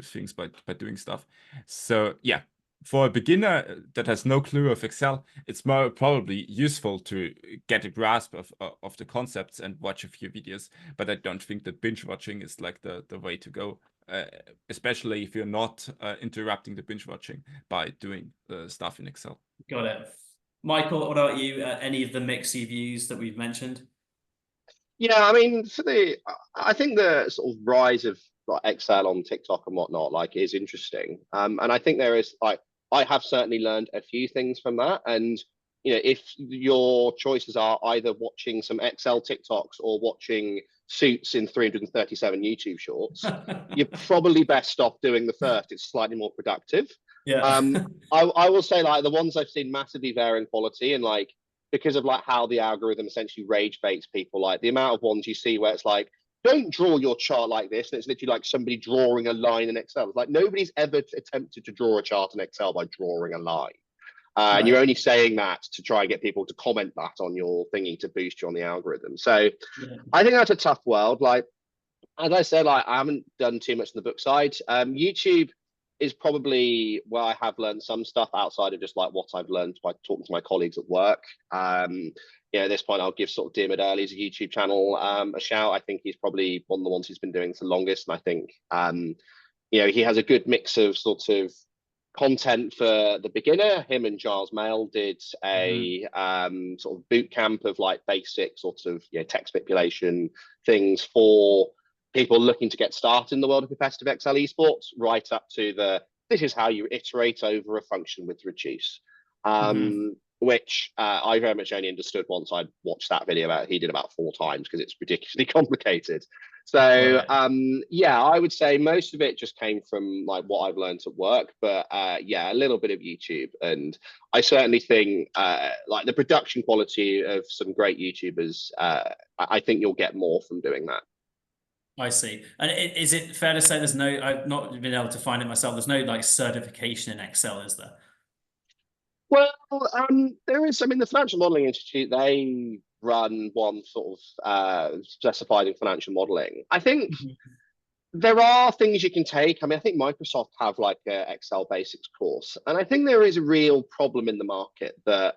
things by doing stuff. So yeah, for a beginner that has no clue of Excel, it's more probably useful to get a grasp of the concepts and watch a few videos. But I don't think that binge watching is like the way to go, especially if you're not interrupting the binge watching by doing stuff in Excel. Got it. Michael, what about you? Any of the mix you've used that we've mentioned? Yeah, I mean, I think the sort of rise of like Excel on TikTok and whatnot, like, is interesting. And I think there is like, I have certainly learned a few things from that. And if your choices are either watching some Excel TikToks or watching Suits in 337 YouTube shorts, you're probably best off doing the first. It's slightly more productive. Yeah. I will say, like, the ones I've seen massively vary in quality, and like, because of like how the algorithm essentially rage baits people, like the amount of ones you see where it's like, don't draw your chart like this, and it's literally like somebody drawing a line in Excel. It's like nobody's ever attempted to draw a chart in Excel by drawing a line. And you're Right. only saying that to try and get people to comment that on your thingy to boost you on the algorithm. So Yeah. I think that's a tough world. Like, as I said, like, I haven't done too much on the book side. YouTube is probably where I have learned some stuff outside of just like what I've learned by talking to my colleagues at work. At this point, I'll give sort of Diarmuid Early's YouTube channel a shout. I think he's probably one of the ones who's been doing this the longest, and I think he has a good mix of sort of content for the beginner. Him and Giles Mail did a sort of boot camp of like basic sort of text manipulation things for people looking to get started in the world of competitive Excel esports, right up to this is how you iterate over a function with reduce, which I very much only understood once I'd watched that video. He did about 4 times because it's ridiculously complicated. So I would say most of it just came from like what I've learned at work, but a little bit of YouTube. And I certainly think like the production quality of some great YouTubers, I think you'll get more from doing that. I see. And is it fair to say I've not been able to find it myself. There's no like certification in Excel, is there? Well, there is. I mean, the Financial Modelling Institute, they run one sort of specified in financial modelling. I think there are things you can take. I mean, I think Microsoft have like an Excel basics course, and I think there is a real problem in the market that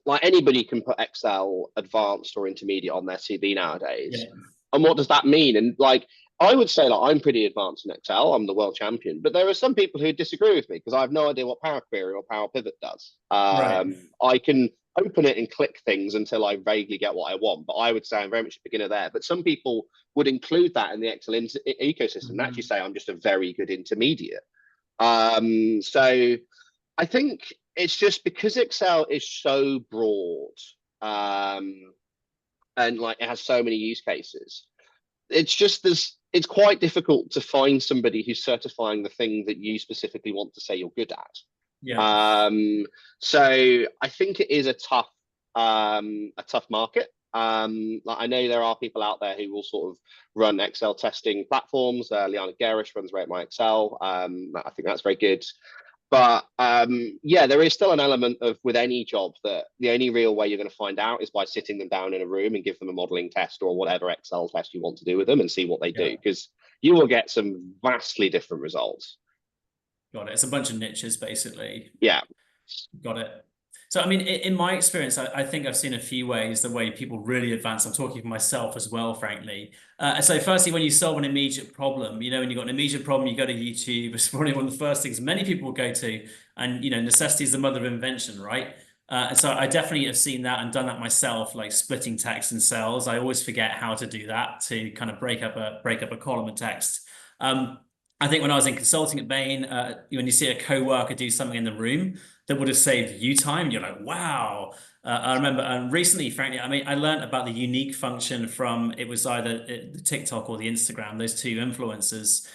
like anybody can put Excel advanced or intermediate on their CV nowadays. Yeah. And what does that mean? And like, I would say like I'm pretty advanced in Excel. I'm the world champion, but there are some people who disagree with me because I have no idea what Power Query or Power Pivot does. Right. I can open it and click things until I vaguely get what I want, but I would say I'm very much a beginner there. But some people would include that in the Excel ecosystem and actually say I'm just a very good intermediate. So I think it's just because Excel is so broad, and like it has so many use cases. It's quite difficult to find somebody who's certifying the thing that you specifically want to say you're good at. Yeah. So I think it is a tough market. Like I know there are people out there who will sort of run Excel testing platforms. Liana Garish runs Rate My Excel. I think that's very good. But there is still an element of with any job that the only real way you're going to find out is by sitting them down in a room and give them a modeling test or whatever Excel test you want to do with them and see what they do, because you will get some vastly different results. Got it. It's a bunch of niches, basically. Yeah. Got it. So, I mean, in my experience, I think I've seen a few ways the way people really advance. I'm talking for myself as well, frankly. So firstly, when you solve an immediate problem, when you've got an immediate problem, you go to YouTube. It's probably one of the first things many people will go to. And, necessity is the mother of invention, right? And so I definitely have seen that and done that myself, like splitting text in cells. I always forget how to do that to kind of break up a column of text. I think when I was in consulting at Bain, when you see a co-worker do something in the room that would have saved you time, you're like, wow. I remember recently, frankly, I mean, I learned about the unique function from, it was either the TikTok or the Instagram, those two influencers.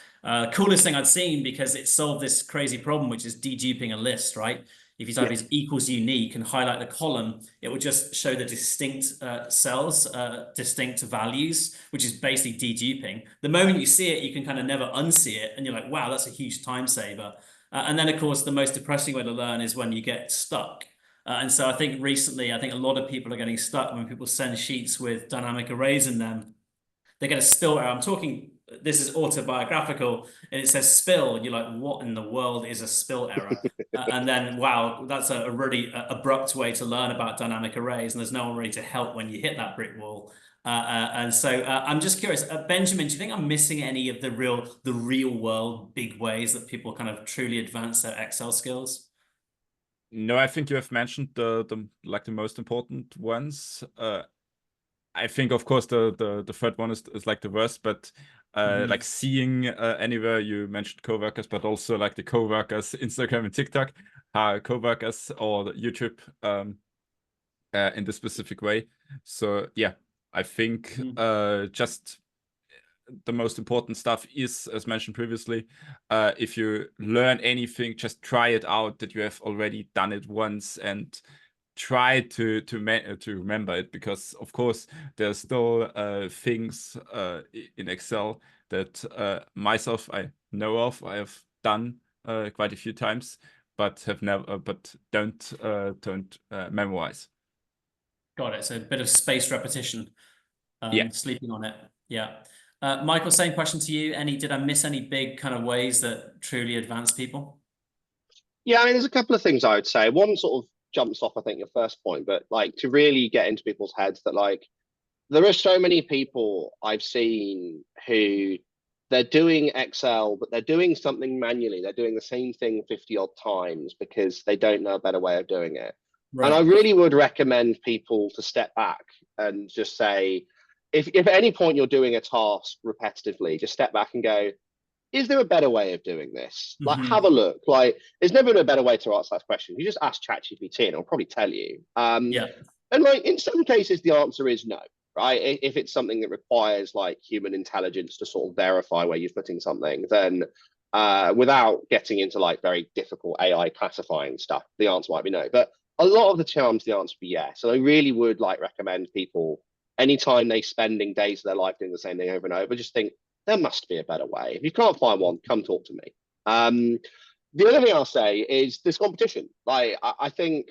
Coolest thing I'd seen because it solved this crazy problem, which is deduping a list, right? If you type equals unique and highlight the column, it will just show the distinct cells, distinct values, which is basically deduping. The moment you see it, you can kind of never unsee it. And you're like, wow, that's a huge time saver. And then, of course, the most depressing way to learn is when you get stuck. And so I think recently, a lot of people are getting stuck when people send sheets with dynamic arrays in them. They get a spillover. I'm talking this is autobiographical, and it says spill, and you're like, what in the world is a spill error? And then, wow, that's a really abrupt way to learn about dynamic arrays, and there's no one really to help when you hit that brick wall. And so I'm just curious, Benjamin, do you think I'm missing any of the real world big ways that people kind of truly advance their Excel skills? No, I think you have mentioned the like the most important ones. I think, of course, the third one is like the worst, but like seeing anywhere, you mentioned coworkers, but also like the coworkers, Instagram and TikTok, coworkers or YouTube in this specific way. So yeah, I think just the most important stuff is, as mentioned previously, if you learn anything, just try it out, that you have already done it once, and try to remember it, because of course there's still things in Excel that myself I know of, I have done quite a few times, but have never don't memorize. Got it. So a bit of spaced repetition, Yeah. sleeping on it. Yeah. Michael, same question to you. Did I miss any big kind of ways that truly advance people? Yeah, I mean, there's a couple of things I would say. One sort of jumps off, I think, your first point, but like to really get into people's heads that like there are so many people I've seen who they're doing Excel, but they're doing something manually. They're doing the same thing 50 odd times because they don't know a better way of doing it. And I Right. really would recommend people to step back and just say, if at any point you're doing a task repetitively, just step back and go, is there a better way of doing this? Like, have a look. Like, there's never been a better way to answer that question. You just ask ChatGPT and it'll probably tell you. Yeah. And like in some cases, the answer is no, right? If it's something that requires like human intelligence to sort of verify where you're putting something, then without getting into like very difficult AI classifying stuff, the answer might be no. But a lot of the times, the answer would be yes. And I really would like recommend people, anytime they spending days of their life doing the same thing over and over, just think there must be a better way. If you can't find one, come talk to me. The other thing I'll say is this competition. Like I think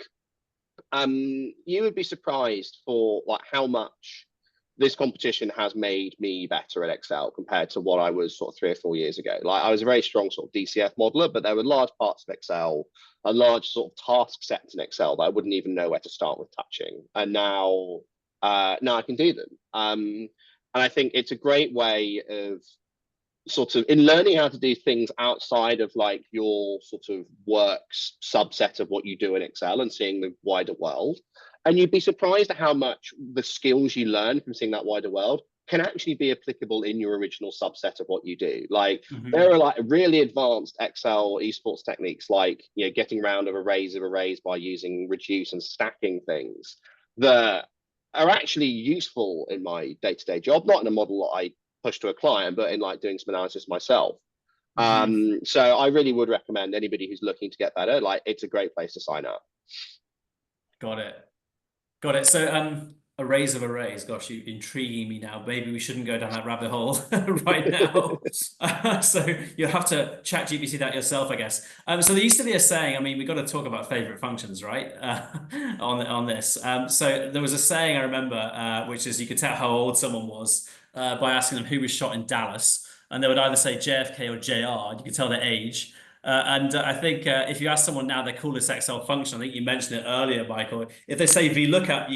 you would be surprised for like how much this competition has made me better at Excel compared to what I was sort of 3 or 4 years ago. Like I was a very strong sort of DCF modeler, but there were large parts of Excel, a large sort of task sets in Excel that I wouldn't even know where to start with touching. And now I can do them. And I think it's a great way of sort of in learning how to do things outside of like your sort of works subset of what you do in Excel and seeing the wider world. And you'd be surprised at how much the skills you learn from seeing that wider world can actually be applicable in your original subset of what you do. Like there are like really advanced Excel esports techniques, like getting around of arrays by using reduce and stacking things that are actually useful in my day-to-day job, not in a model that I push to a client, but in like doing some analysis myself. So I really would recommend anybody who's looking to get better, like it's a great place to sign up. Got it. So arrays of arrays, gosh, you're intriguing me now. Maybe we shouldn't go down that rabbit hole right now. So you'll have to chat GPT that yourself, I guess. So there used to be a saying, I mean, we got to talk about favorite functions, right? On this. So there was a saying I remember, which is you could tell how old someone was by asking them who was shot in Dallas. And they would either say JFK or JR. You could tell their age. I think if you ask someone now their coolest Excel function, I think you mentioned it earlier, Michael. If they say VLOOKUP,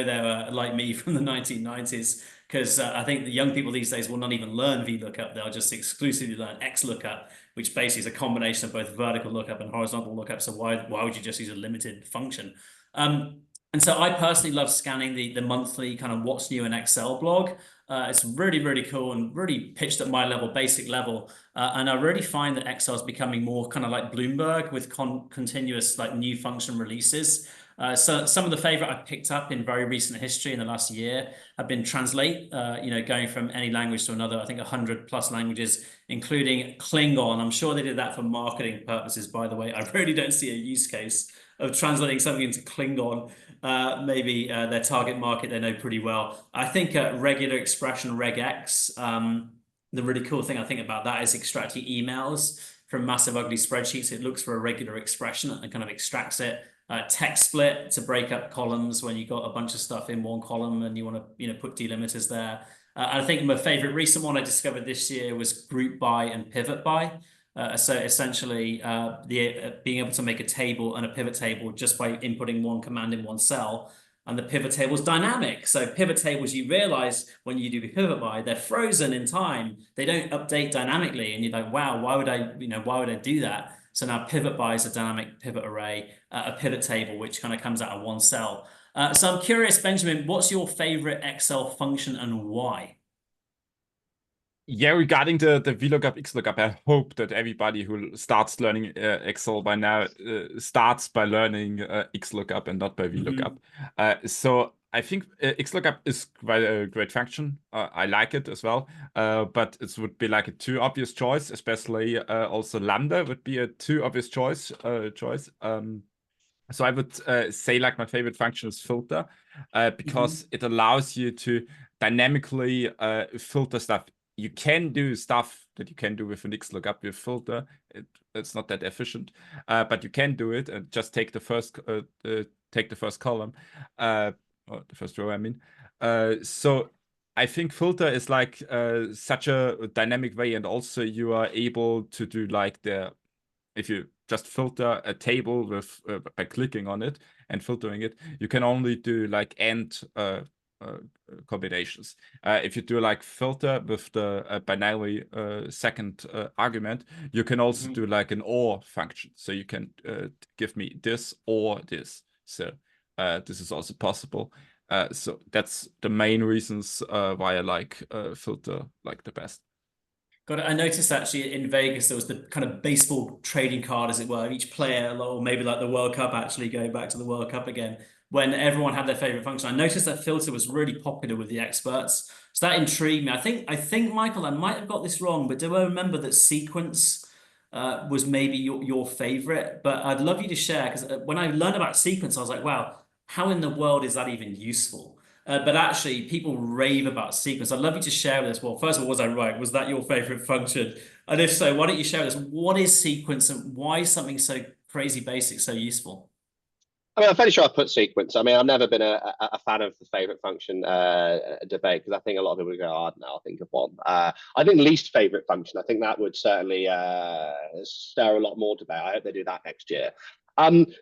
they were like me from the 1990s, because I think the young people these days will not even learn VLOOKUP. They'll just exclusively learn XLOOKUP, which basically is a combination of both vertical lookup and horizontal lookup. So why would you just use a limited function? And so I personally love scanning the monthly kind of what's new in Excel blog. It's really, really cool and really pitched at my level, basic level. And I really find that Excel is becoming more kind of like Bloomberg with continuous like new function releases. So some of the favorite I've picked up in very recent history in the last year have been translate, going from any language to another, I think 100+ languages, including Klingon. I'm sure they did that for marketing purposes, by the way. I really don't see a use case of translating something into Klingon. Maybe their target market they know pretty well. I think regular expression regex, the really cool thing I think about that is extracting emails from massive ugly spreadsheets. It looks for a regular expression and kind of extracts it. Text split to break up columns when you got a bunch of stuff in one column and you want to put delimiters there. I think my favorite recent one I discovered this year was group by and pivot by. So essentially, being able to make a table and a pivot table just by inputting one command in one cell. And the pivot table is dynamic. So pivot tables, you realize when you do pivot by, they're frozen in time. They don't update dynamically. And you're like, wow, why would I do that? So now pivot by is a dynamic pivot array, a pivot table, which kind of comes out of one cell. So I'm curious, Benjamin, what's your favorite Excel function and why? Yeah, regarding the VLOOKUP, XLOOKUP, I hope that everybody who starts learning Excel by now starts by learning XLOOKUP and not by VLOOKUP. So I think XLOOKUP is quite a great function. I like it as well, but it would be like a too obvious choice, especially also Lambda would be a too obvious choice. So I would say like my favorite function is filter because it allows you to dynamically filter stuff. You can do stuff that you can do with an XLOOKUP with filter. It's not that efficient, but you can do it and just take the first column, or the first row, I mean. So I think filter is like such a dynamic way, and also you are able to do like if you just filter a table with by clicking on it and filtering it, you can only do like AND combinations. If you do like filter with the binary second argument, you can also do like an OR function. So you can give me this or this. So this is also possible. So that's the main reasons why I like filter like the best. Got it. I noticed actually in Vegas there was the kind of baseball trading card, as it were, each player, or maybe like the World Cup, actually going back to the World Cup again, when everyone had their favorite function. I noticed that filter was really popular with the experts, so that intrigued me. I think Michael, I might have got this wrong, but do I remember that sequence was maybe your favorite? But I'd love you to share, because when I learned about sequence, I was like, wow, how in the world is that even useful? But actually, people rave about sequence. I'd love you to share with us. Well, first of all, was I right? Was that your favorite function? And if so, why don't you share with us what is sequence and why is something so crazy basic so useful? I mean, I'm fairly sure I put sequence. I mean, I've never been a fan of the favorite function debate because I think a lot of people go, oh, I don't know, I'll think of one. I think least favorite function, I think that would certainly stir a lot more debate. I hope they do that next year.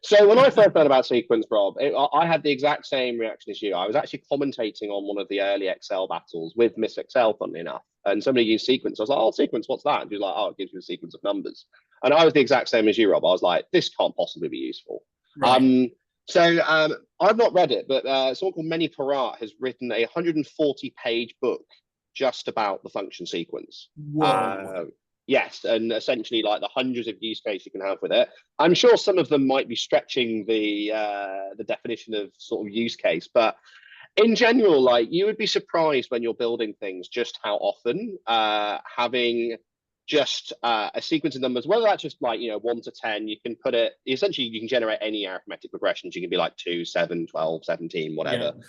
So when I first heard about sequence, Rob, I had the exact same reaction as you. I was actually commentating on one of the early Excel battles with Miss Excel, funnily enough. And somebody used sequence. I was like, oh, sequence, what's that? And she was like, oh, it gives you a sequence of numbers. And I was the exact same as you, Rob. I was like, this can't possibly be useful. Right. I've not read it, but someone called Many Parat has written a 140-page book just about the function sequence. Whoa. Yes, and essentially like the hundreds of use cases you can have with it. I'm sure some of them might be stretching the definition of sort of use case, but in general, like you would be surprised when you're building things just how often having just a sequence of numbers, whether that's just like 1 to 10, you can put it essentially, you can generate any arithmetic progressions. You can be like 2, 7, 12, 17, whatever. Yeah.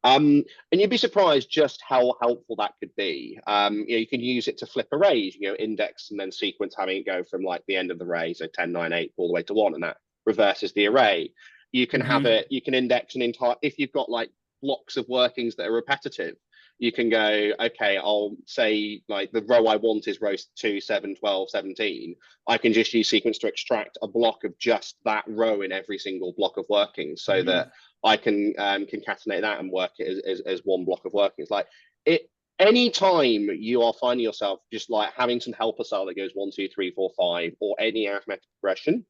And you'd be surprised just how helpful that could be. You can use it to flip arrays, index and then sequence, having it go from like the end of the array, so 10, 9, 8, all the way to 1, and that reverses the array. You can have it, you can index an entire, if you've got like blocks of workings that are repetitive, you can go, okay, I'll say like the row I want is rows 2, 7, 12, 17. I can just use sequence to extract a block of just that row in every single block of workings so that I can concatenate that and work it as one block of workings. Like it, anytime you are finding yourself just like having some helper cell that goes 1, 2, 3, 4, 5, or any arithmetic progression,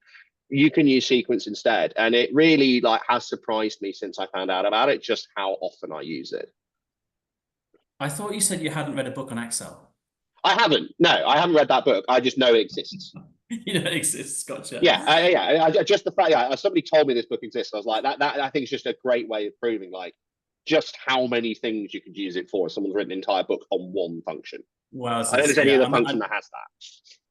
you can use sequence instead. And it really like has surprised me since I found out about it, just how often I use it. I thought you said you hadn't read a book on Excel. I haven't. No, I haven't read that book. I just know it exists. You know, it exists. Gotcha. Yeah. Just the fact, somebody told me this book exists. I was like, that I think is just a great way of proving like just how many things you could use it for. Someone's written an entire book on one function. Wow. I don't think there's any other function that has that.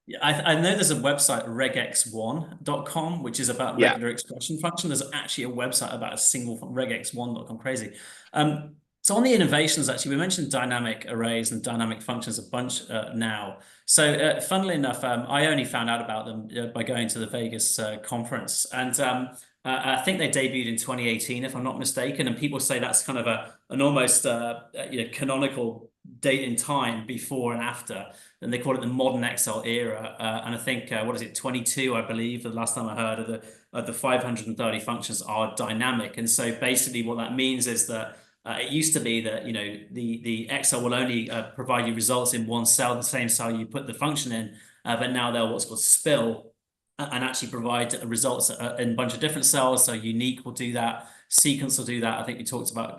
Yeah, I know there's a website, regex1.com, which is about regular expression function. There's actually a website about a single regex1.com. Crazy. So on the innovations, actually, we mentioned dynamic arrays and dynamic functions a bunch now. So funnily enough, I only found out about them by going to the Vegas conference. And I think they debuted in 2018, if I'm not mistaken. And people say that's kind of an almost canonical date in time before and after, and they call it the modern Excel era. And I think what is it, 22, I believe, the last time I heard of the 530 functions are dynamic. And so basically, what that means is that it used to be that the Excel will only provide you results in one cell, the same cell you put the function in, but now they'll what's called spill and actually provide results in a bunch of different cells. So unique will do that. Sequence will do that. I think we talked about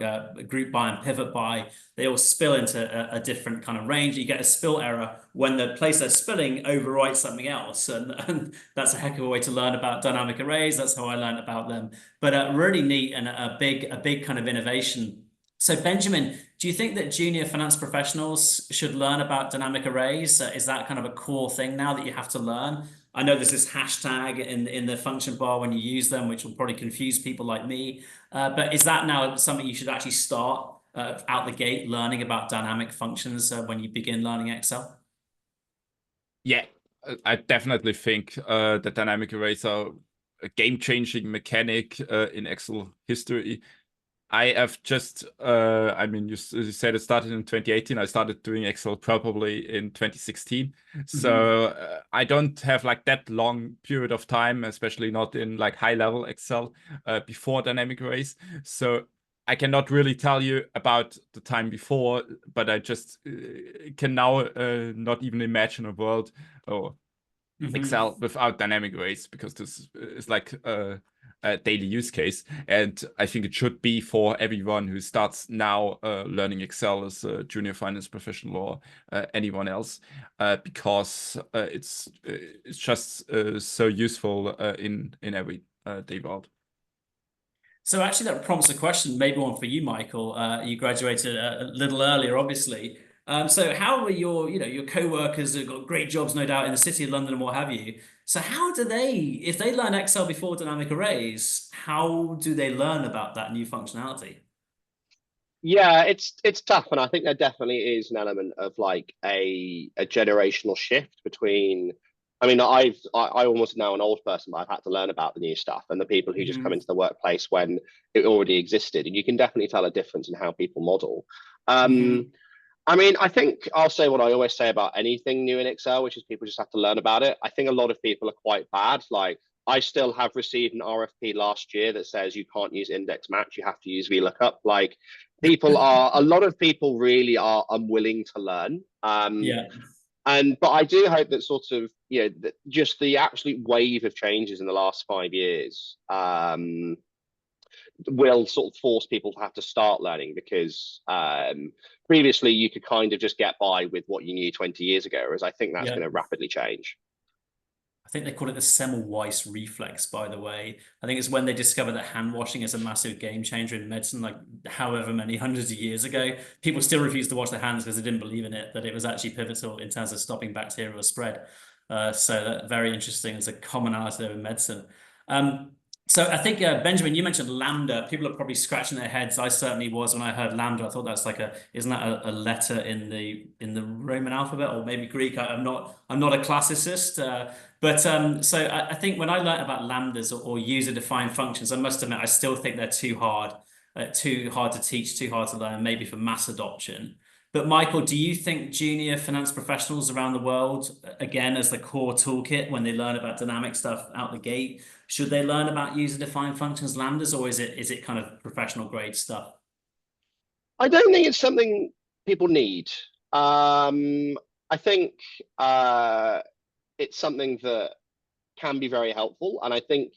group by and pivot by. They all spill into different kind of range. You get a spill error when the place they're spilling overwrites something else. And that's a heck of a way to learn about dynamic arrays. That's how I learned about them. But really neat and a big kind of innovation. So Benjamin, do you think that junior finance professionals should learn about dynamic arrays? Is that kind of a core thing now that you have to learn? I know there's this hashtag in the function bar when you use them, which will probably confuse people like me. But is that now something you should actually start out the gate learning about dynamic functions when you begin learning Excel? Yeah, I definitely think that dynamic arrays are a game-changing mechanic in Excel history. I have just, I mean, you said it started in 2018. I started doing Excel probably in 2016. So I don't have like that long period of time, especially not in like high level Excel before dynamic arrays. So I cannot really tell you about the time before, but I just can now not even imagine a world or Excel without dynamic arrays, because this is like a daily use case, and I think it should be for everyone who starts now learning Excel as a junior finance professional or anyone else, because it's just so useful in every day world. So actually, that prompts a question, maybe one for you, Michael. You graduated a little earlier, obviously. So how are your co-workers who've got great jobs, no doubt, in the city of London and what have you? So how do they, if they learn Excel before dynamic arrays, how do they learn about that new functionality? Yeah, it's tough, and I think there definitely is an element of like a generational shift between. I mean, I almost now an old person, but I've had to learn about the new stuff, and the people who just come into the workplace when it already existed, and you can definitely tell a difference in how people model. I mean, I think I'll say what I always say about anything new in Excel, which is people just have to learn about it. I think a lot of people are quite bad. Like, I still have received an RFP last year that says you can't use index match, you have to use VLOOKUP. Like, a lot of people really are unwilling to learn. Yeah. But I do hope that sort of, just the absolute wave of changes in the last 5 years will sort of force people to have to start learning, because previously you could kind of just get by with what you knew 20 years ago, whereas I think that's going to rapidly change. I think they call it the Semmelweis reflex, by the way. I think it's when they discovered that hand washing is a massive game changer in medicine, like however many hundreds of years ago. People still refuse to wash their hands because they didn't believe in it, that it was actually pivotal in terms of stopping bacterial spread. So that's very interesting as a commonality there in medicine. So I think, Benjamin, you mentioned Lambda. People are probably scratching their heads. I certainly was when I heard Lambda. I thought that's like isn't that a letter in the Roman alphabet, or maybe Greek? I'm not a classicist. So I think when I learned about lambdas or user-defined functions, I must admit I still think they're too hard to teach, too hard to learn, maybe for mass adoption. But Michael, do you think junior finance professionals around the world, again, as the core toolkit when they learn about dynamic stuff out the gate, should they learn about user-defined functions, lambdas, or is it kind of professional grade stuff? I don't think it's something people need. I think it's something that can be very helpful. And I think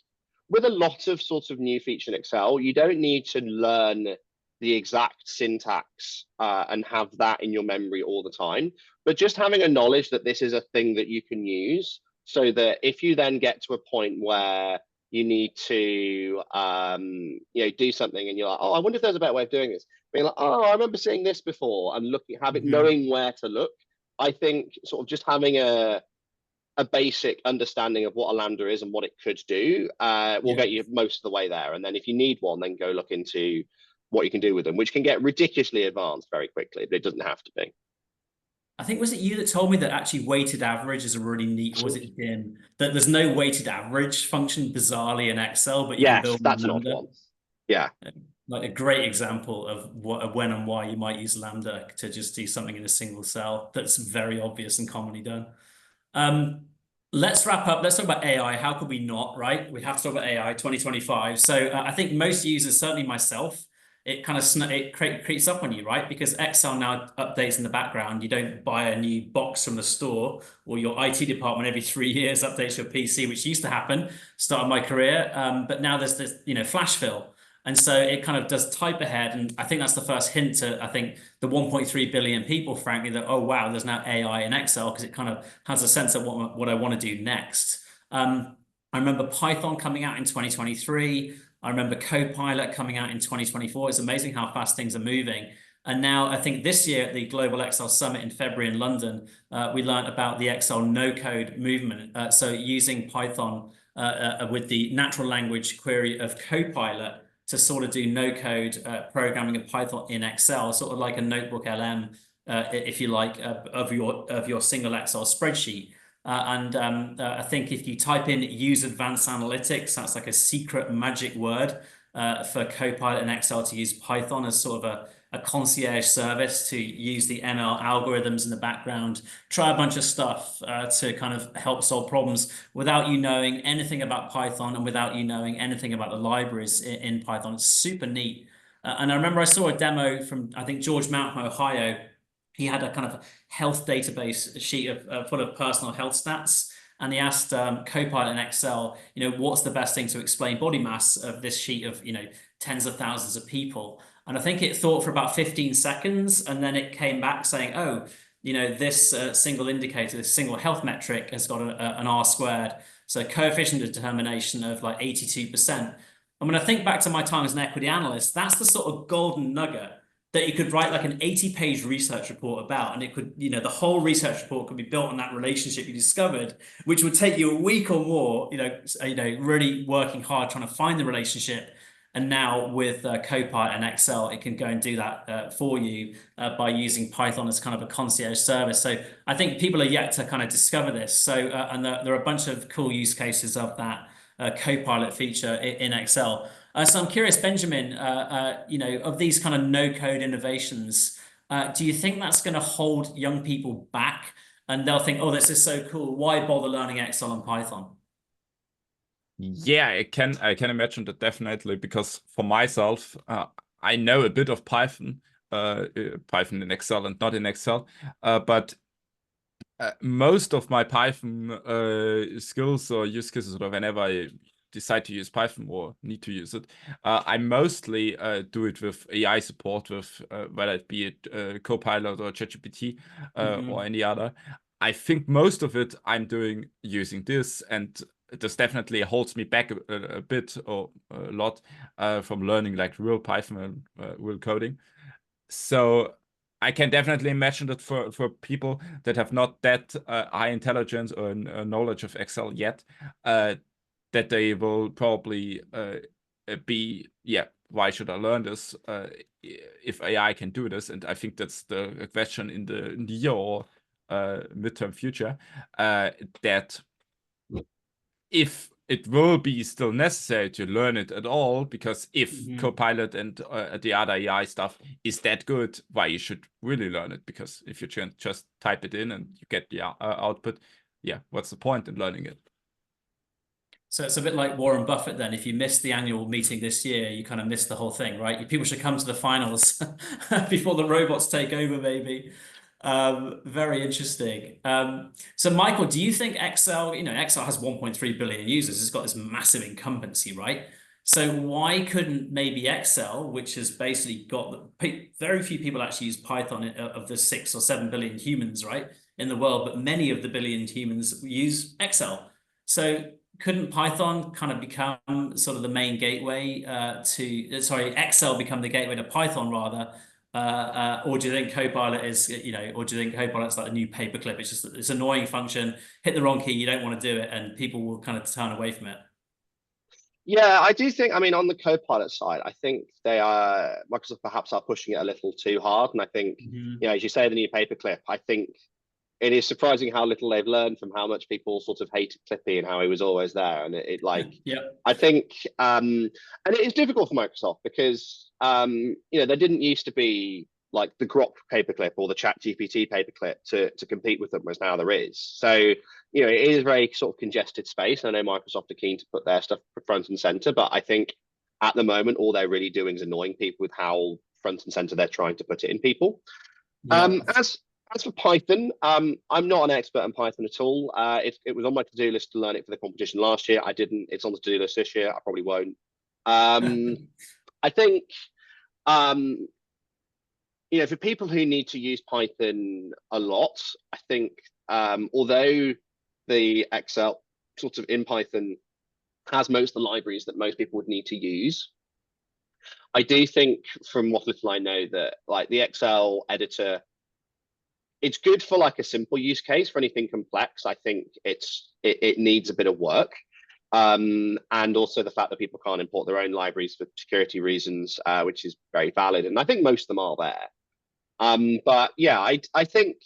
with a lot of sorts of new feature in Excel, you don't need to learn the exact syntax and have that in your memory all the time, but just having a knowledge that this is a thing that you can use, so that if you then get to a point where you need to do something and you're like, oh, I wonder if there's a better way of doing this, being like, oh, I remember seeing this before, and knowing where to look. I think sort of just having a basic understanding of what a lambda is and what it could do will get you most of the way there. And then if you need one, then go look into what you can do with them, which can get ridiculously advanced very quickly, but it doesn't have to be. I think, was it you that told me that actually weighted average is a really neat, or was it Dim, that there's no weighted average function bizarrely in Excel, but you can Yes, build that's an odd lambda? one. Yeah. like a great example of when and why you might use Lambda to just do something in a single cell that's very obvious and commonly done. Um, let's wrap up. Let's talk about AI. How could we not, right? We have to talk about AI 2025. So I think most users, certainly myself, it kind of creeps up on you, right? Because Excel now updates in the background. You don't buy a new box from the store, or your IT department every 3 years updates your PC, which used to happen, start of my career. But now there's this, flash fill. And so it kind of does type ahead. And I think that's the first hint to, I think, the 1.3 billion people, frankly, that, oh, wow, there's now AI in Excel, because it kind of has a sense of what I want to do next. I remember Python coming out in 2023. I remember Copilot coming out in 2024. It's amazing how fast things are moving. And now I think this year at the Global Excel Summit in February in London, we learned about the Excel no-code movement. So using Python with the natural language query of Copilot to sort of do no-code programming of Python in Excel, sort of like a notebook LM, if you like, of your single Excel spreadsheet. I think if you type in use advanced analytics, that's like a secret magic word for Copilot in Excel to use Python as sort of a concierge service to use the ML algorithms in the background, try a bunch of stuff to kind of help solve problems without you knowing anything about Python and without you knowing anything about the libraries in Python. It's super neat. And I remember I saw a demo from, I think, George Mount from Ohio. He had a kind of health database sheet full of personal health stats. And he asked Copilot in Excel, what's the best thing to explain body mass of this sheet of, tens of thousands of people? And I think it thought for about 15 seconds, and then it came back saying, oh, this single indicator, this single health metric has got an R squared. So coefficient of determination of like 82%. And when I think back to my time as an equity analyst, that's the sort of golden nugget that you could write like an 80-page research report about, and it could, the whole research report could be built on that relationship you discovered, which would take you a week or more, really working hard trying to find the relationship. And now with Copilot and Excel, it can go and do that for you by using Python as kind of a concierge service. So I think people are yet to kind of discover this. So and there are a bunch of cool use cases of that Copilot feature in Excel. So I'm curious, Benjamin, of these kind of no-code innovations, do you think that's going to hold young people back, and they'll think, oh, this is so cool, why bother learning Excel and Python? Yeah, I can imagine that definitely, because for myself, I know a bit of Python, Python in Excel and not in Excel, but most of my Python skills or use cases, or whenever I decide to use Python or need to use it, I mostly do it with AI support, with whether it be it Copilot or ChatGPT or any other. I think most of it I'm doing using this, and this definitely holds me back a bit or a lot from learning like real Python and real coding. So I can definitely imagine that for people that have not that high intelligence or knowledge of Excel yet, that they will probably be, yeah, why should I learn this if AI can do this? And I think that's the question in the near or midterm future, that if it will be still necessary to learn it at all, because if Copilot and the other AI stuff is that good, why you should really learn it? Because if you just type it in and you get the output, yeah, what's the point in learning it? So it's a bit like Warren Buffett then. If you missed the annual meeting this year, you kind of missed the whole thing, right? People should come to the finals before the robots take over, maybe. Very interesting. So Michael, do you think Excel, Excel has 1.3 billion users. It's got this massive incumbency, right? So why couldn't maybe Excel, which has basically got very few people actually use Python of the 6 or 7 billion humans, right, in the world, but many of the billion humans use Excel. So couldn't Python kind of become sort of the main gateway Excel become the gateway to Python rather? Or do you think Copilot is, or do you think Copilot's like a new paperclip? It's just, it's an annoying function, hit the wrong key, you don't want to do it, and people will kind of turn away from it. Yeah, I do think, I mean, on the Copilot side, I think Microsoft perhaps are pushing it a little too hard. And I think, as you say, the new paperclip, I think it is surprising how little they've learned from how much people sort of hated Clippy and how he was always there. And it like, Yeah. I think, and it is difficult for Microsoft because, there didn't used to be like the Grok paperclip or the Chat GPT paperclip to compete with them, whereas now there is. So, it is a very sort of congested space. I know Microsoft are keen to put their stuff front and center, but I think at the moment, all they're really doing is annoying people with how front and center they're trying to put it in people. Yeah. As for Python, I'm not an expert in Python at all. It was on my to-do list to learn it for the competition last year. I didn't. It's on the to-do list this year. I probably won't. I think, for people who need to use Python a lot, I think, although the Excel sort of in Python has most of the libraries that most people would need to use, I do think from what little I know that like the Excel editor, it's good for like a simple use case. For anything complex, I think it needs a bit of work. And also the fact that people can't import their own libraries for security reasons, which is very valid. And I think most of them are there. But yeah, I think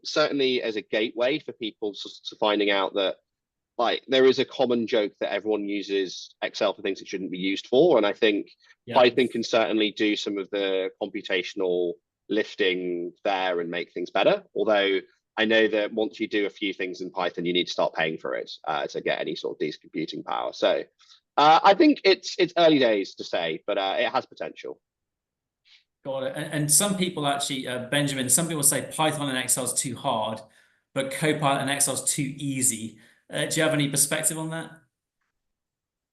certainly as a gateway for people to finding out that like there is a common joke that everyone uses Excel for things it shouldn't be used for. And I think Python can certainly do some of the computational lifting there and make things better. Although I know that once you do a few things in Python, you need to start paying for it to get any sort of decent computing power. So I think it's early days to say, but it has potential. Got it. And some people actually, Benjamin, some people say Python and Excel is too hard, but Copilot and Excel is too easy. Do you have any perspective on that?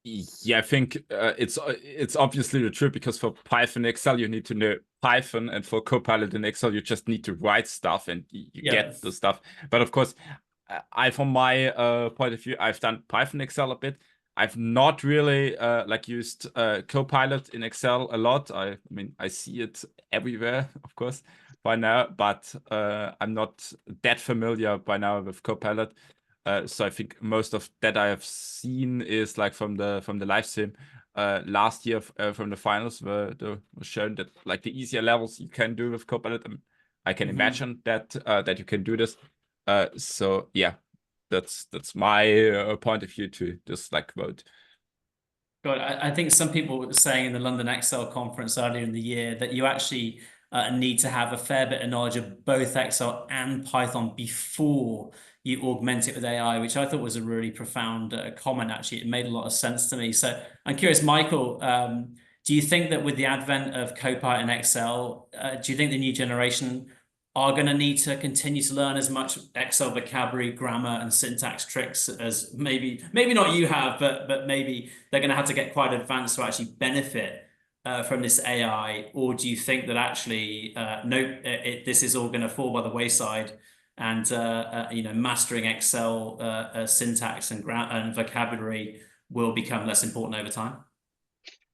Yeah, I think it's obviously the truth, because for Python and Excel you need to know Python, and for Copilot and Excel you just need to write stuff and you get the stuff. But of course, from my point of view, I've done Python Excel a bit. I've not really used Copilot in Excel a lot. I mean, I see it everywhere, of course, by now, but I'm not that familiar by now with Copilot. So I think most of that I have seen is like from the live sim last year from the finals, where it was shown that like the easier levels you can do with Copilot. I can imagine that that you can do this. So yeah, that's my point of view to just like vote. God, I think some people were saying in the London Excel conference earlier in the year that you actually need to have a fair bit of knowledge of both Excel and Python before you augment it with AI, which I thought was a really profound comment. Actually, it made a lot of sense to me. So I'm curious, Michael, do you think that with the advent of Copilot and Excel, do you think the new generation are going to need to continue to learn as much Excel vocabulary, grammar, and syntax tricks as maybe not you have, but maybe they're going to have to get quite advanced to actually benefit from this AI? Or do you think that actually this is all going to fall by the wayside, and mastering Excel syntax and vocabulary will become less important over time?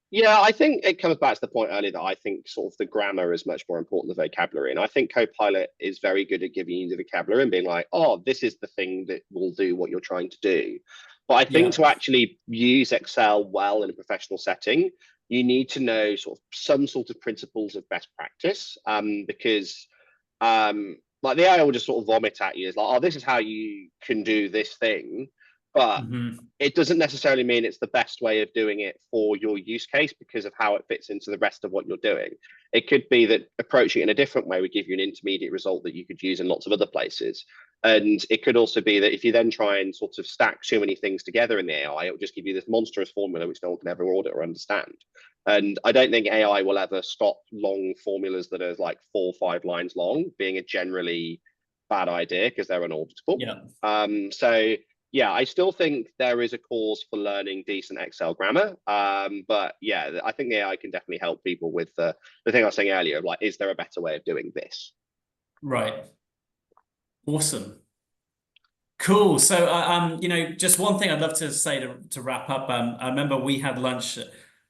Yeah, I think it comes back to the point earlier that I think sort of the grammar is much more important than vocabulary. And I think Copilot is very good at giving you the vocabulary and being like, oh, this is the thing that will do what you're trying to do. But I think to actually use Excel well in a professional setting, you need to know sort of some sort of principles of best practice, because like the AI will just sort of vomit at you. It's like, oh, this is how you can do this thing. But it doesn't necessarily mean it's the best way of doing it for your use case because of how it fits into the rest of what you're doing. It could be that approaching it in a different way would give you an intermediate result that you could use in lots of other places. And it could also be that if you then try and sort of stack too many things together in the AI, it will just give you this monstrous formula which no one can ever audit or understand. And I don't think AI will ever stop long formulas that are like 4 or 5 lines long being a generally bad idea because they're unauditable. So yeah, I still think there is a cause for learning decent Excel grammar. But yeah, I think the AI can definitely help people with the thing I was saying earlier, like, is there a better way of doing this? Right. Awesome. Cool. So, just one thing I'd love to say to wrap up. I remember we had lunch,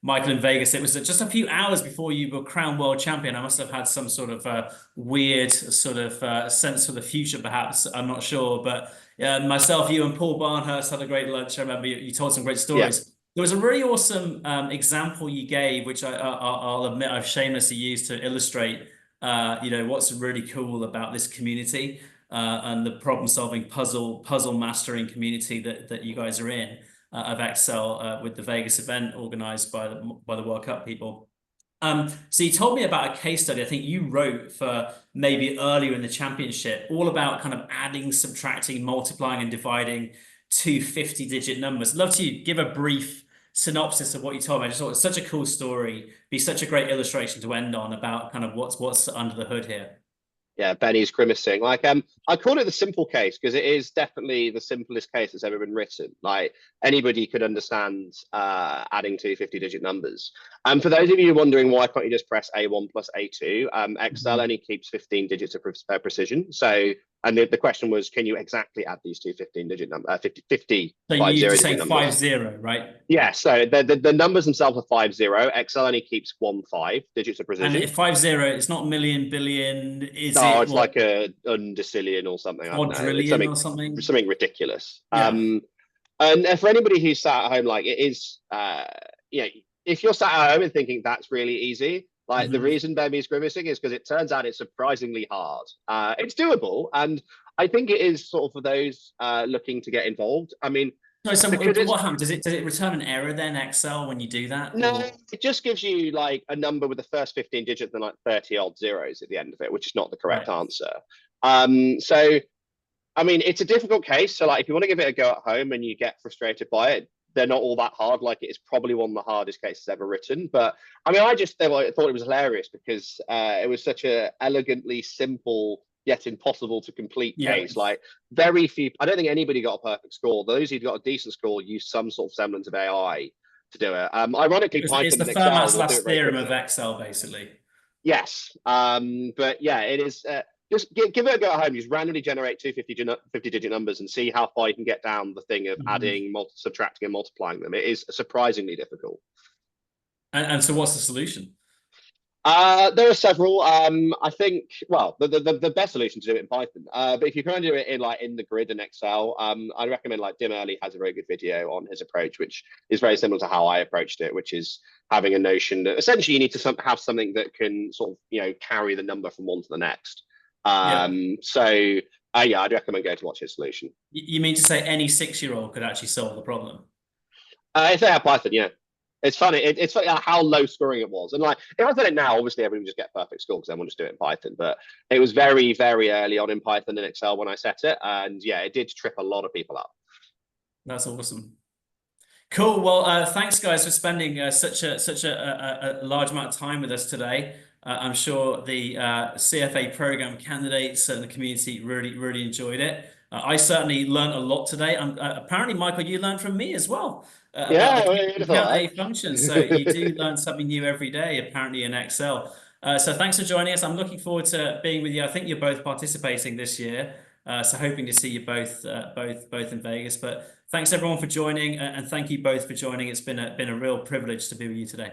Michael, in Vegas. It was just a few hours before you were crowned world champion. I must have had some sort of weird sort of sense for the future, perhaps. I'm not sure. But myself, you, and Paul Barnhurst had a great lunch. I remember you told some great stories. Yeah. There was a really awesome example you gave, which I'll admit I've shamelessly used to illustrate, what's really cool about this community. and the problem-solving puzzle mastering community that you guys are in of Excel with the Vegas event organized by the World Cup people. So you told me about a case study I think you wrote for maybe earlier in the championship, all about kind of adding, subtracting, multiplying, and dividing two 50-digit numbers. I'd love to give a brief synopsis of what you told me. I just thought it's such a cool story, be such a great illustration to end on about kind of what's under the hood here. Yeah, Benny's grimacing. Like, I call it the simple case because it is definitely the simplest case that's ever been written. Like, anybody could understand adding two 50-digit numbers. For those of you wondering why can't you just press A1 plus A2, Excel only keeps 15 digits of precision. So, and the question was, can you exactly add these two 15-digit numbers, 50 So you need to say 50, right? Yeah, so the numbers themselves are 50. Excel only keeps 15 digits of precision. And if 50, it's not million, billion, is it? No, it's like a undecillion or something. Quadrillion or something? Something ridiculous. Yeah. And for anybody who's sat at home, like it is, if you're sat at home and thinking that's really easy, like the reason Bemi's grimacing is because it turns out it's surprisingly hard. It's doable, and I think it is sort of for those looking to get involved. I mean, so what happens? Does it return an error then, Excel, when you do that? No, it just gives you like a number with the first 15 digits and like 30 odd zeros at the end of it, which is not the correct answer. So, I mean, it's a difficult case. So, like, if you want to give it a go at home and you get frustrated by it, they're not all that hard. Like, it's probably one of the hardest cases ever written. But I mean, I thought it was hilarious because it was such a elegantly simple yet impossible to complete case. Like, very few, I don't think anybody got a perfect score. Those who've got a decent score use some sort of semblance of AI to do it. Ironically, Python it's the and Excel Fermat's will do last it very theorem quickly. of Excel, basically. Yes, but yeah, it is. Just give it a go at home. Just randomly generate two 50-digit numbers and see how far you can get down the thing of adding, subtracting, and multiplying them. It is surprisingly difficult. And so, what's the solution? There are several. I think, well, the best solution to do it in Python. But if you're trying to do it in the grid in Excel, I'd recommend like Dim Early has a very good video on his approach, which is very similar to how I approached it, which is having a notion that essentially you need to have something that can sort of carry the number from one to the next. So yeah, I'd recommend going to watch his solution. You mean to say any 6-year-old could actually solve the problem? If they have Python, yeah. It's funny. It's funny how low scoring it was. And like, if I did it now, obviously everyone would just get perfect score because everyone just do it in Python. But it was very, very early on in Python and Excel when I set it. And yeah, it did trip a lot of people up. That's awesome. Cool. Well, thanks guys for spending such a large amount of time with us today. I'm sure the CFA program candidates and the community really enjoyed it. I certainly learned a lot today. Apparently, Michael, you learned from me as well. Yeah, about the functions. So you do learn something new every day, apparently in Excel. So thanks for joining us. I'm looking forward to being with you. I think you're both participating this year. So hoping to see you both in Vegas. But thanks everyone for joining, and thank you both for joining. It's been a real privilege to be with you today.